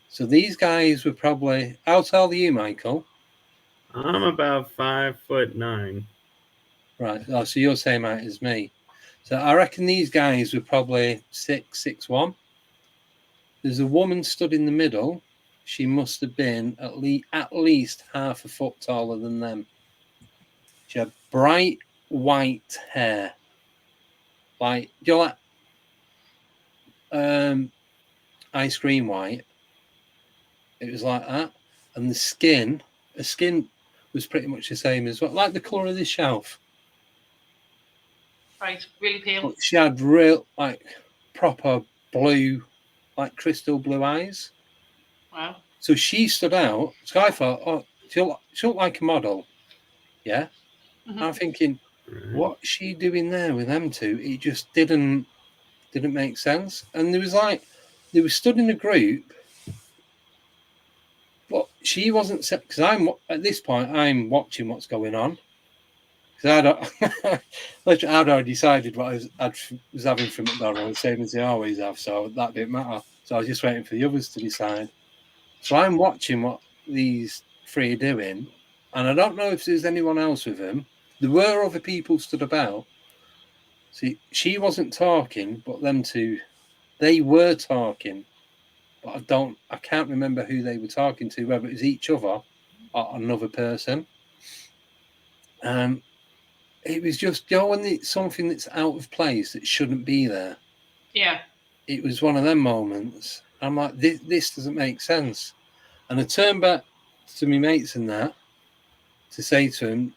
So these guys were probably, how tall are you, Michael? I'm about 5'9". Right. Oh, so you're the same height as me. So I reckon these guys were probably 6'1". There's a woman stood in the middle. She must have been at least half a foot taller than them. She had bright white hair. Like, do you like ice cream white? It was like that. And the skin was pretty much the same as well, like the colour of this shelf. Right, really pale. But she had real, like, proper blue, like crystal blue eyes. Wow. So she stood out. So I thought, oh, she looked like a model. Yeah. Mm-hmm. I'm thinking, what's she doing there with them 2? It just didn't make sense. And they were stood in a group, but she wasn't, because at this point I'm watching what's going on. Because I'd already decided what I was having from McDonald's, same as they always have, so that didn't matter. So I was just waiting for the others to decide. So I'm watching what these three are doing, and I don't know if there's anyone else with them. There were other people stood about. See, she wasn't talking, but them two, they were talking. But I can't remember who they were talking to, whether it was each other or another person. It was just, when it's something that's out of place that shouldn't be there. Yeah. It was one of them moments. I'm like, this doesn't make sense. And I turned back to my mates and that to say to them,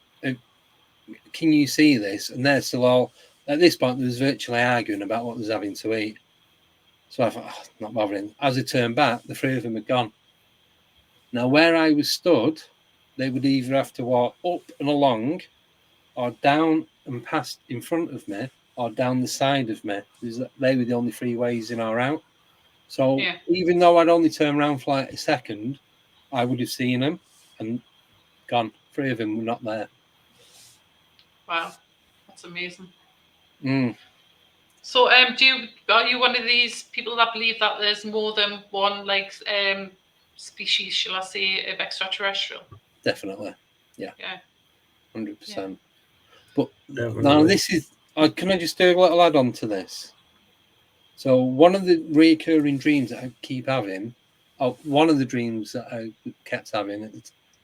can you see this? And they're still all, at this point, they was virtually arguing about what they was having to eat. So I thought, not bothering. As I turned back, the three of them had gone. Now, where I was stood, they would either have to walk up and along or down and past in front of me or down the side of me. They were the only three ways in or out. So even though I'd only turned around for like a second, I would have seen them and gone. Three of them were not there. Wow, that's amazing. Mm. So, are you one of these people that believe that there's more than one species, shall I say, of extraterrestrial? Definitely, yeah, 100%. But now this is. Can I just do a little add-on to this? So one of the recurring dreams that I keep having, one of the dreams that I kept having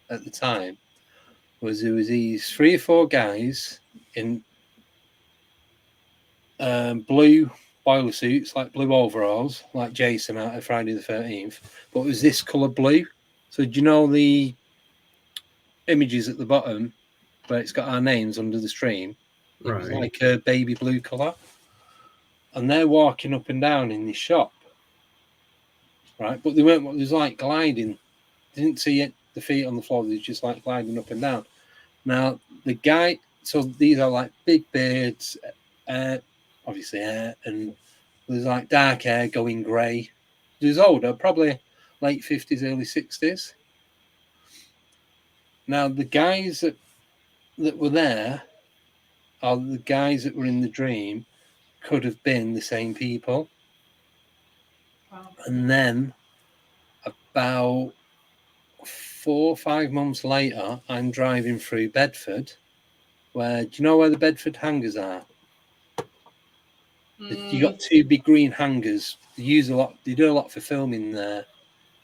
at the time, was there was these 3 or 4 guys in blue boiler suits, like blue overalls, like Jason out of Friday the 13th, but it was this colour blue. So do you know the images at the bottom where it's got our names under the stream? It was like a baby blue colour. And they're walking up and down in this shop, right? But they weren't, it was like gliding. Didn't see it, the feet on the floor, they were just like gliding up and down. Now, the guy, so these are like big beards, obviously hair, and there's like dark hair going grey. He was older, probably late 50s, early 60s. Now, the guys that were there, or the guys that were in the dream, could have been the same people. Wow. And then about 4 or 5 months later, I'm driving through Bedford, where, do you know where the Bedford hangars are? You got 2 big green hangars. They do a lot for filming there.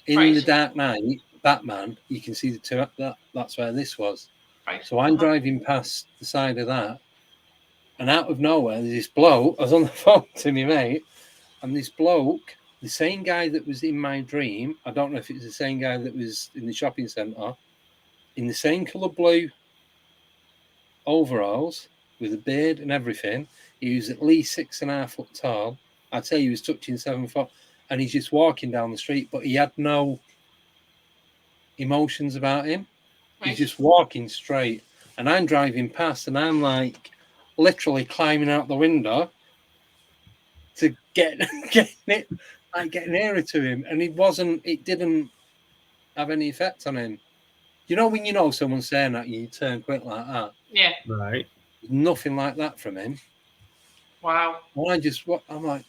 In The Dark Knight, Batman, you can see the two. That's where this was. Right. So I'm driving past the side of that, and out of nowhere, there's this bloke. I was on the phone to my mate, and this bloke, the same guy that was in my dream, I don't know if it's the same guy that was in the shopping centre, in the same colour blue overalls, with a beard and everything. He was at least 6.5 foot tall. I'd say he was touching 7 foot, and he's just walking down the street, but he had no emotions about him. Right. He's just walking straight, and I'm driving past, and I'm like literally climbing out the window to get nearer to him, and it didn't have any effect on him. You know when you know someone's saying that, you turn quick like that. Yeah. Right. Nothing like that from him. Wow. And I'm like,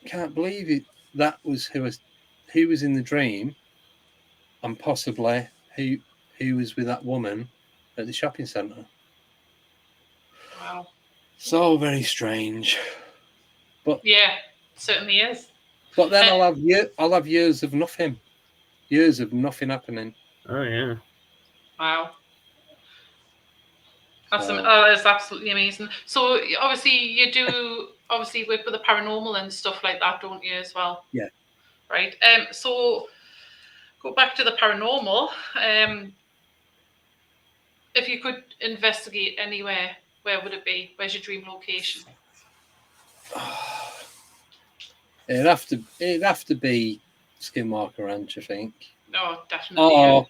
can't believe it. That was who was in the dream, and possibly who was with that woman at the shopping centre. Wow. So very strange. But yeah, it certainly is. But then I'll have years of nothing happening. Oh yeah. Wow. That's absolutely amazing. So obviously you do work with the paranormal and stuff like that, don't you, as well? Yeah. Right. So go back to the paranormal. If you could investigate anywhere, where would it be? Where's your dream location? It'd have to be Skinwalker Ranch, I think. Oh, definitely.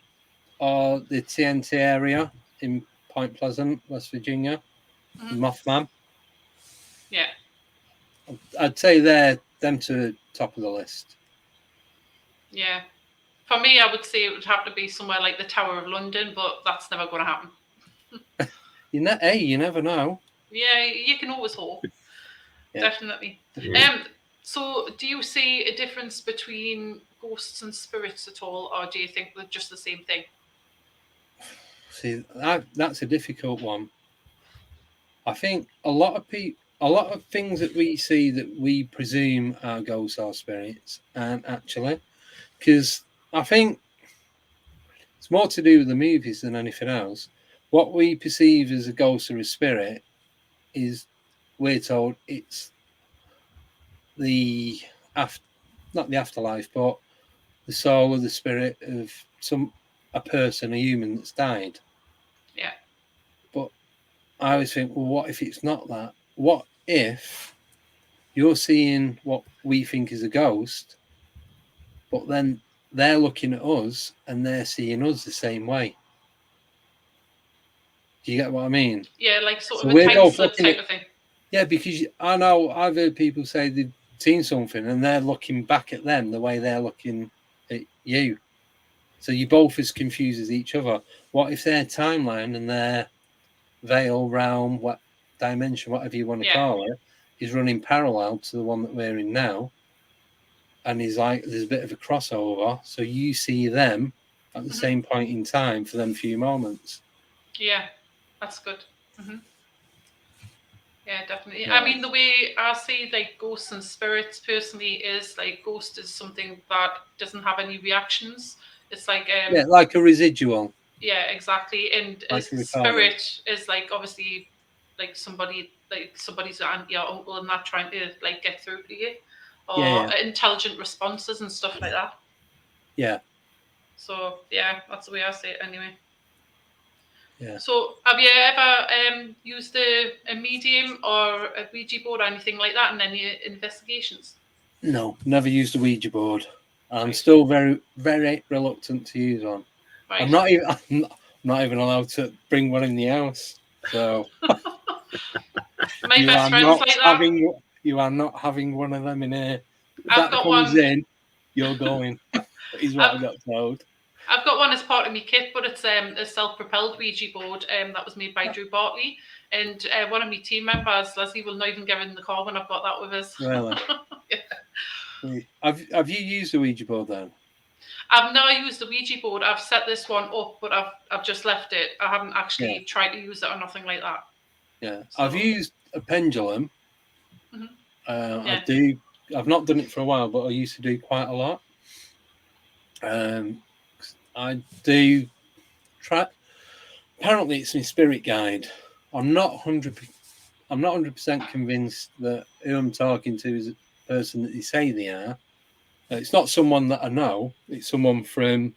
Or the TNT area in Point Pleasant, West Virginia, Mothman. Yeah. I'd say them two top of the list. Yeah. For me, I would say it would have to be somewhere like the Tower of London, but that's never going to happen. you never know. Yeah, you can always hope. Yeah. Definitely. So do you see a difference between ghosts and spirits at all, or do you think they're just the same thing? See, that's a difficult one. I think a lot of things that we see that we presume are ghosts or spirits aren't actually, because I think it's more to do with the movies than anything else. What we perceive as a ghost or a spirit is, we're told, it's the not the afterlife, but the soul or the spirit of a person, a human that's died. Yeah. But I always think, well, what if it's not that? What if you're seeing what we think is a ghost, but then they're looking at us and they're seeing us the same way? Do you get what I mean? Yeah, like sort So of a we're time both slip looking type at, of thing. yeah, because I know I've heard people say they've seen something and they're looking back at them the way they're looking at you. So you're both as confused as each other. What if their timeline and their veil, realm, what dimension, whatever you want to call it, is running parallel to the one that we're in now? And he's like, there's a bit of a crossover. So you see them at the same point in time for them few moments. Yeah, that's good. Yeah, definitely. Yeah. I mean, the way I see like ghosts and spirits personally is like ghost is something that doesn't have any reactions. It's like like a residual. Yeah, exactly. And Like a spirit is like obviously like somebody's aunt, your uncle, and that trying to like get through to you, or intelligent responses and stuff like that. Yeah. So yeah, that's the way I see it anyway. Yeah. So have you ever used a medium or a Ouija board or anything like that in any investigations? No, never used a Ouija board. I'm still very, very reluctant to use one. Right. I'm not even allowed to bring one in the house. So my best friend's like that. You are not having one of them in here. If I've that got comes one. in, you're going. Is what I got told. I've got one as part of my kit, but it's a self-propelled Ouija board that was made by Drew Bartley. And one of my team members, Leslie, will not even get in the car when I've got that with us. Really? Yeah. Have you used a Ouija board then? I've never used the Ouija board. I've set this one up, but I've just left it. I haven't actually tried to use it or nothing like that. Yeah, so. I've used a pendulum. I've not done it for a while, but I used to do quite a lot. I do try. Apparently, it's my spirit guide. I'm not 100% convinced that who I'm talking to is a person that they say they are. It's not someone that I know. It's someone from.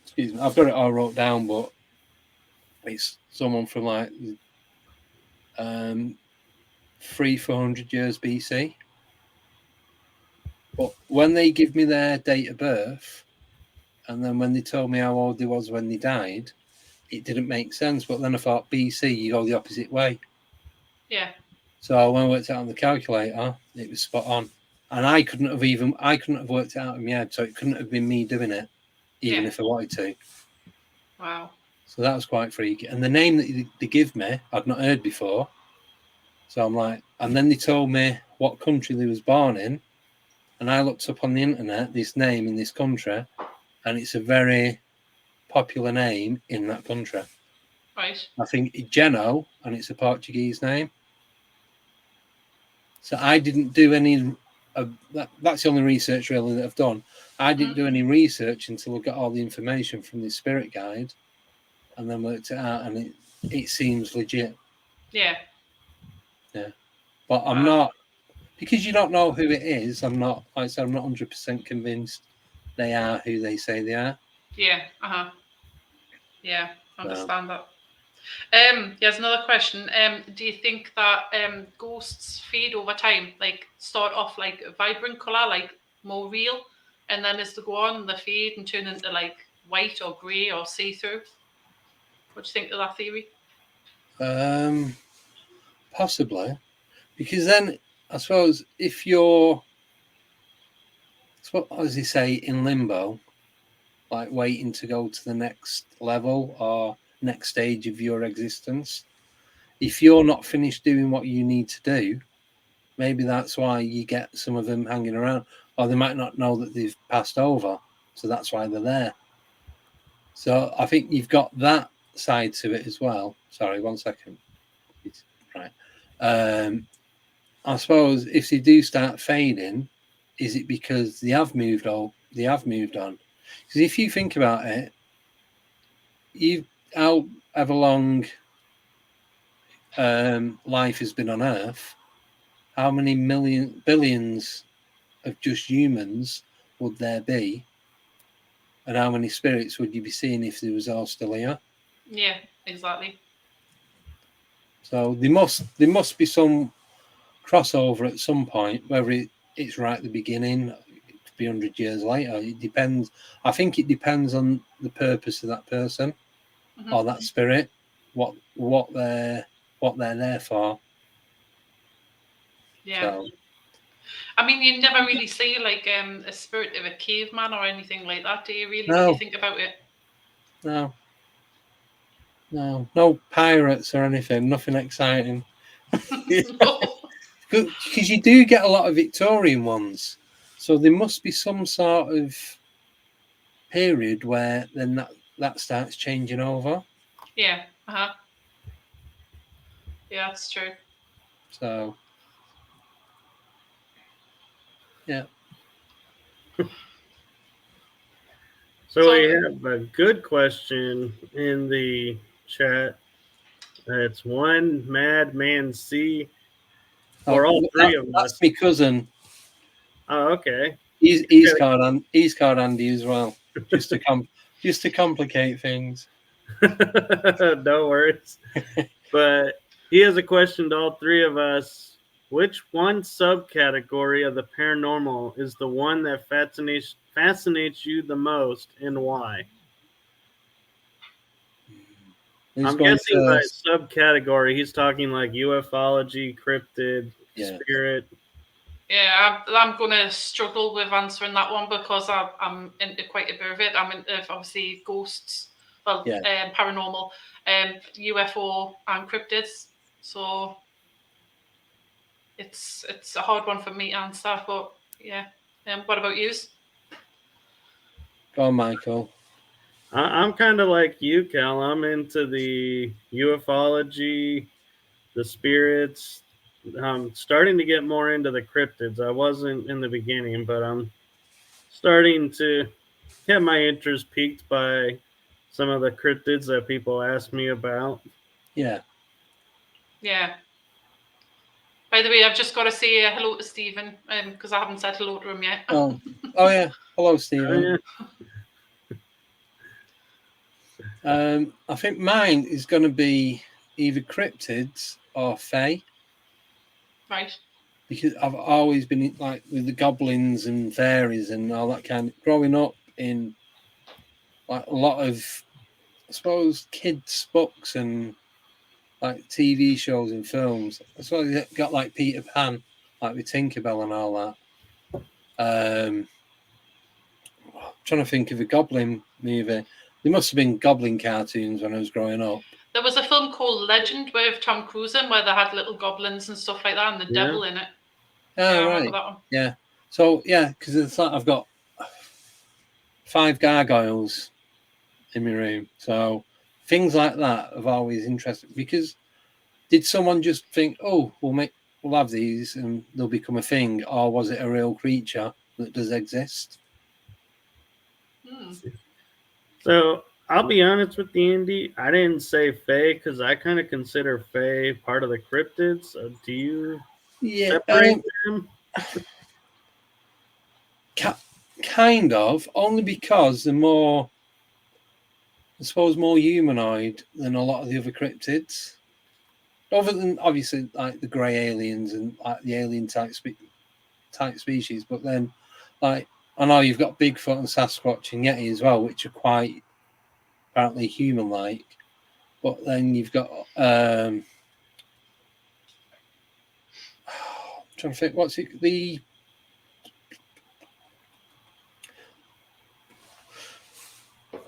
Excuse me, I've got it all wrote down, but it's someone from like 300-400 years BC. But when they give me their date of birth, and then when they told me how old they was when they died, it didn't make sense. But then I thought BC, you go the opposite way. Yeah. So when I worked out on the calculator, it was spot on. And I couldn't have worked it out in my head, so it couldn't have been me doing it, even if I wanted to. Wow. So that was quite freaky. And the name that they give me, I'd not heard before. So I'm like, and then they told me what country they was born in. And I looked up on the internet, this name in this country, and it's a very popular name in that country. Right. I think Geno, and it's a Portuguese name. So I didn't do any. That's the only research really that I've done. I didn't do any research until I got all the information from the spirit guide, and then worked it out, and it seems legit. Yeah. Yeah, but I'm not, because you don't know who it is. I'm not, like I said, I'm not 100% convinced they are who they say they are. Yeah. Yeah, I understand that. Here's another question. Do you think that ghosts fade over time? Like start off like a vibrant colour, like more real, and then as they go on, they fade and turn into like white or grey or see-through? What do you think of that theory? Possibly, because then I suppose if you're, as they say, in limbo, like waiting to go to the next level, or next stage of your existence. If you're not finished doing what you need to do, maybe that's why you get some of them hanging around, or they might not know that they've passed over, so that's why they're there. So I think you've got that side to it as well. Sorry, 1 second. Right. I suppose if they do start fading, is it because they have moved on? Because if you think about it, however long life has been on Earth, how many billions of just humans would there be, and how many spirits would you be seeing if they was all still here? Yeah, exactly. So there must be some crossover at some point, whether it's right at the beginning, it could be 100 years later. It depends. I think it depends on the purpose of that person or that spirit, what they're there for. Yeah. So, I mean, you never really see like a spirit of a caveman or anything like that, do you really, No. when you think about it? No pirates or anything, nothing exciting. No. Because you do get a lot of Victorian ones, so there must be some sort of period where then that starts changing over. Yeah. Yeah, that's true. So, yeah. So we have a good question in the chat. It's one Madman C. For all three of us. That's my cousin. Oh, okay. He's called Andy as well, just to complicate things. No worries. But he has a question to all three of us. Which one subcategory of the paranormal is the one that fascinates you the most, and why? I'm guessing by subcategory, he's talking like ufology, cryptid, spirit. Yeah, I'm going to struggle with answering that one because I'm into quite a bit of it. I'm into obviously ghosts, paranormal, UFO, and cryptids. So it's a hard one for me to answer. But yeah, what about you? Go on, Michael. I'm kind of like you, Cal. I'm into the ufology, the spirits. I'm starting to get more into the cryptids. I wasn't in the beginning, but I'm starting to get my interest piqued by some of the cryptids that people ask me about. Yeah. By the way, I've just got to say hello to Stephen because I haven't said hello to him yet. Oh yeah. Hello, Stephen. I think mine is going to be either cryptids or fae. Right. Because I've always been like with the goblins and fairies and all that kind of growing up in like a lot of, I suppose, kids' books and like TV shows and films. I suppose you got like Peter Pan, like with Tinkerbell and all that. I'm trying to think of a goblin movie. There must have been goblin cartoons when I was growing up. There was a film called Legend with Tom Cruise in where they had little goblins and stuff like that and the devil in it. Oh, I right. remember that one. Yeah. So, because it's like I've got 5 gargoyles in my room. So things like that have always interested me, because did someone just think, oh, we'll have these and they'll become a thing, or was it a real creature that does exist? So I'll be honest with you, Andy. I didn't say fae because I kind of consider fae part of the cryptids. So do you separate them? Kind of, only because they're more, I suppose, more humanoid than a lot of the other cryptids. Other than obviously like the grey aliens and like the alien type species, but then like I know you've got Bigfoot and Sasquatch and Yeti as well, which are quite apparently human-like. But then you've got I'm trying to think, what's it,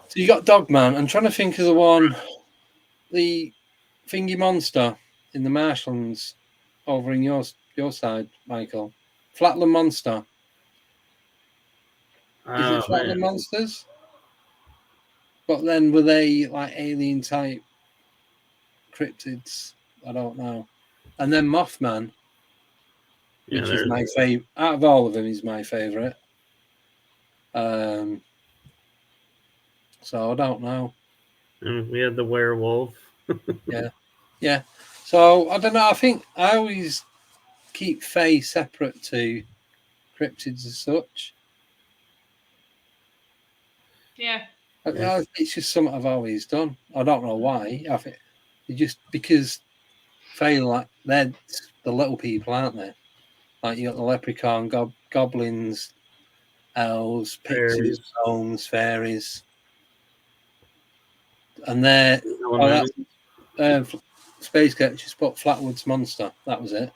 so you got Dogman. I'm trying to think of the one the thingy monster in the marshlands over in your side, Michael? Flatland monster. Is it Flatland monsters? But then were they like alien type cryptids? I don't know. And then Mothman, which is my favorite. Out of all of them, is my favorite. So I don't know. And we had the werewolf. Yeah. So I don't know. I think I always keep Fae separate to cryptids as such. Yeah. It's just something I've always done. I don't know why. I think just because Fae, like, they're the little people, aren't they? Like, you got the leprechaun, goblins, elves, pixies, gnomes, fairies, and they're Space Cat just put Flatwoods Monster. That was it.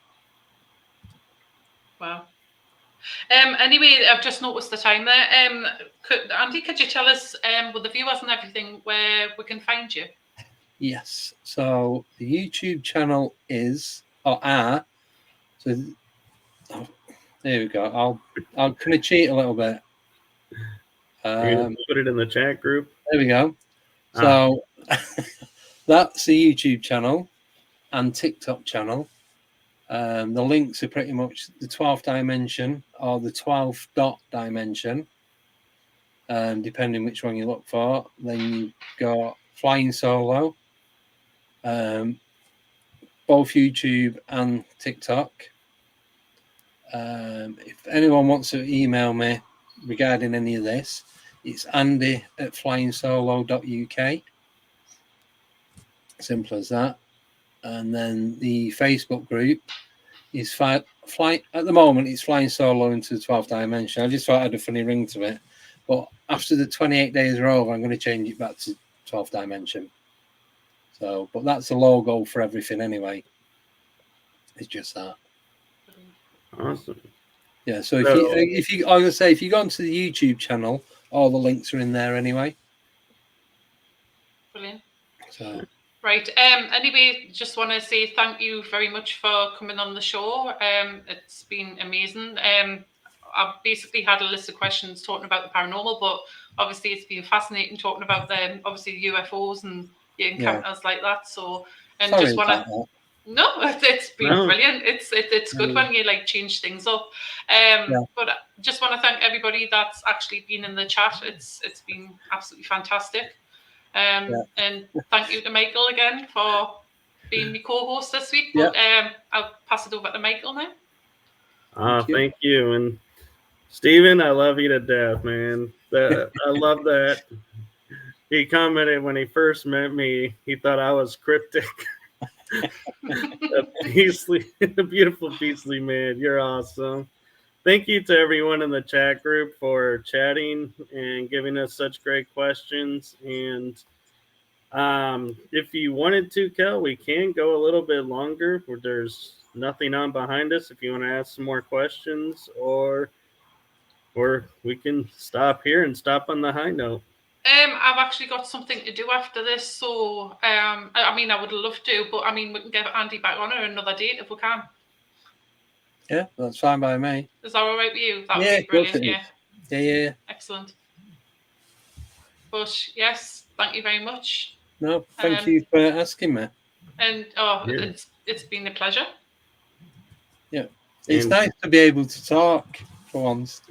Wow. Anyway, I've just noticed the time there. Andy, could you tell us, with the viewers and everything, where we can find you? Yes. So the YouTube channel is there we go. I'll kind of cheat a little bit. Put it in the chat group. There we go. So that's the YouTube channel and TikTok channel. The links are pretty much the 12th dimension or the 12th dot dimension, depending which one you look for. Then you've got Flying Solo, both YouTube and TikTok. If anyone wants to email me regarding any of this, it's andy@flyingsolo.uk. Simple as that. And then the Facebook group is at the moment it's Flying Solo into the 12th dimension. I just thought I had a funny ring to it, but after the 28 days are over, I'm going to change it back to 12th dimension. So, but that's the logo for everything anyway. It's just that. Awesome. Yeah. So if you I was gonna say, if you go onto the YouTube channel, all the links are in there anyway. Brilliant. So. Right. Anyway, just want to say thank you very much for coming on the show. It's been amazing. I've basically had a list of questions talking about the paranormal, but obviously it's been fascinating talking about them, obviously UFOs and encounters like that. So, and sorry, just want to. No, it's been brilliant. It's good when you like change things up. But just want to thank everybody that's actually been in the chat. It's been absolutely fantastic. And thank you to Michael again for being my co-host this week. But I'll pass it over to Michael now. Thank you. And Stephen, I love you to death, man. I love that. He commented when he first met me, he thought I was cryptic. a beautiful beastly man. You're awesome. Thank you to everyone in the chat group for chatting and giving us such great questions. And if you wanted to, Kel, we can go a little bit longer where there's nothing on behind us. If you want to ask some more questions, or we can stop here and stop on the high note. I've actually got something to do after this, so I mean, I would love to, but I mean, we can get Andy back on another date if we can. Yeah, that's fine by me. Is that all right with you? That would be brilliant. Yeah. Excellent. But yes, thank you very much. No, thank you for asking me. And it's been a pleasure. Yeah, it's nice to be able to talk for once.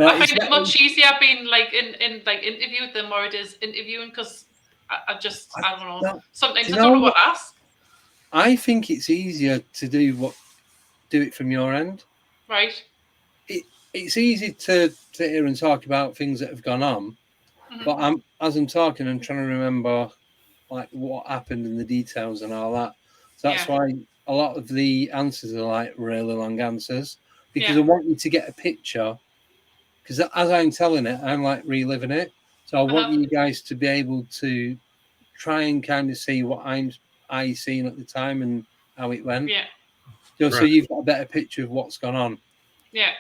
I find it much easier being like in like interviewed than more it is interviewing, because I don't know. Sometimes I don't know what to ask. I think it's easier to do it from your end. Right. It's easy to sit here and talk about things that have gone on, but as I'm talking, I'm trying to remember like what happened and the details and all that. So that's why a lot of the answers are like really long answers, because I want you to get a picture. Because as I'm telling it, I'm like reliving it. So I want you guys to be able to try and kind of see what I seen at the time and how it went. Yeah. So you've got a better picture of what's gone on. Yeah.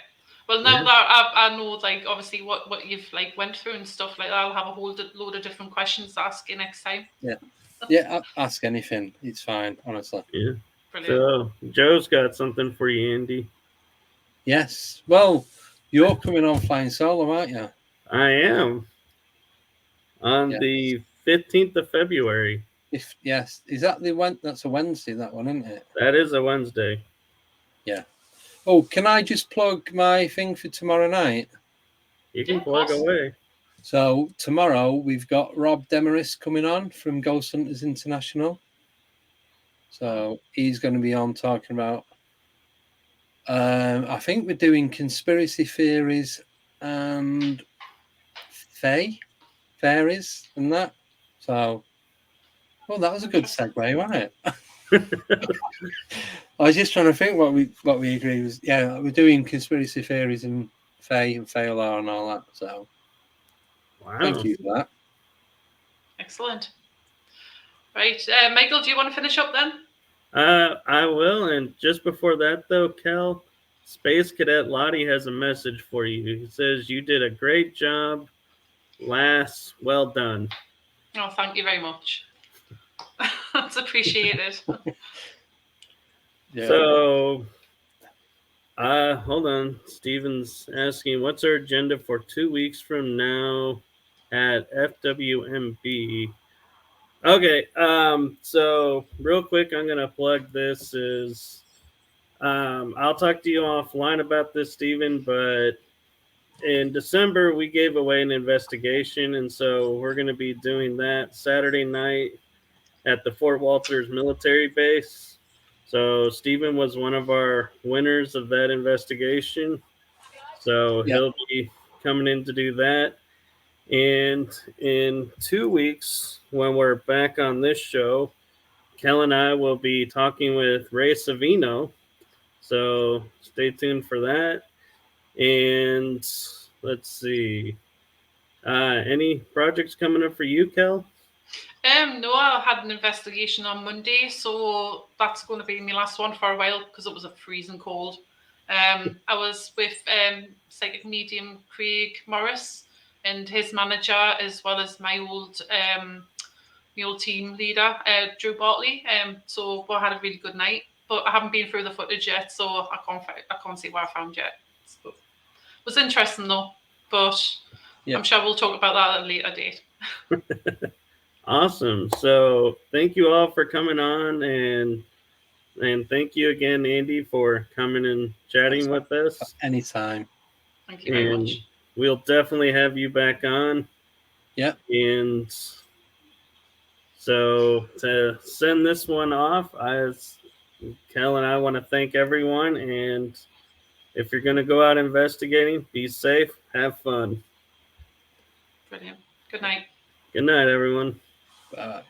Well, now that I know, like, obviously what you've like went through and stuff like that, I'll have a whole load of different questions to ask you next time. Yeah, ask anything. It's fine, honestly. Yeah. Brilliant. So Joe's got something for you, Andy. Yes. Well, you're coming on Flying Solo, aren't you? I am. On the 15th of February. Yes. Is that that's a Wednesday, that one, isn't it? That is a Wednesday. Yeah. Oh, can I just plug my thing for tomorrow night? You can plug away. So tomorrow we've got Rob Demarest coming on from Ghost Hunters International. So he's going to be on talking about, I think we're doing conspiracy theories and fairies and that. So, well, that was a good segue, wasn't it? I was just trying to think what we agree was. Yeah, we're doing conspiracy theories and fae and Failar and all that. So, wow. Thank you for that. Excellent. Right, Michael, do you want to finish up then? I will. And just before that, though, Kel, Space Cadet Lottie has a message for you. He says you did a great job. Lass, well done. Oh, thank you very much. That's appreciated. Yeah. So, hold on. Steven's asking, what's our agenda for 2 weeks from now at FWMB? Okay, so real quick, I'm gonna plug this. I'll talk to you offline about this, Steven, but in December we gave away an investigation, and so we're gonna be doing that Saturday night at the Fort Walters military base. So Steven was one of our winners of that investigation. So he'll be coming in to do that. And in 2 weeks, when we're back on this show, Kell and I will be talking with Ray Savino. So stay tuned for that. And let's see. Any projects coming up for you, Kell? No, I had an investigation on Monday, so that's going to be my last one for a while because it was a freezing cold. I was with psychic medium Craig Morris and his manager, as well as my old team leader, Drew Bartley. So we had a really good night, but I haven't been through the footage yet, so I can't see what I found yet. So, it was interesting though, but I'm sure we'll talk about that at a later date. Awesome. So thank you all for coming on, and thank you again, Andy, for coming and chatting with us. Anytime. Thank you very much. We'll definitely have you back on. Yeah. And so to send this one off, Kell and I want to thank everyone. And if you're going to go out investigating, be safe, have fun. Brilliant. Good night. Good night, everyone. Bye.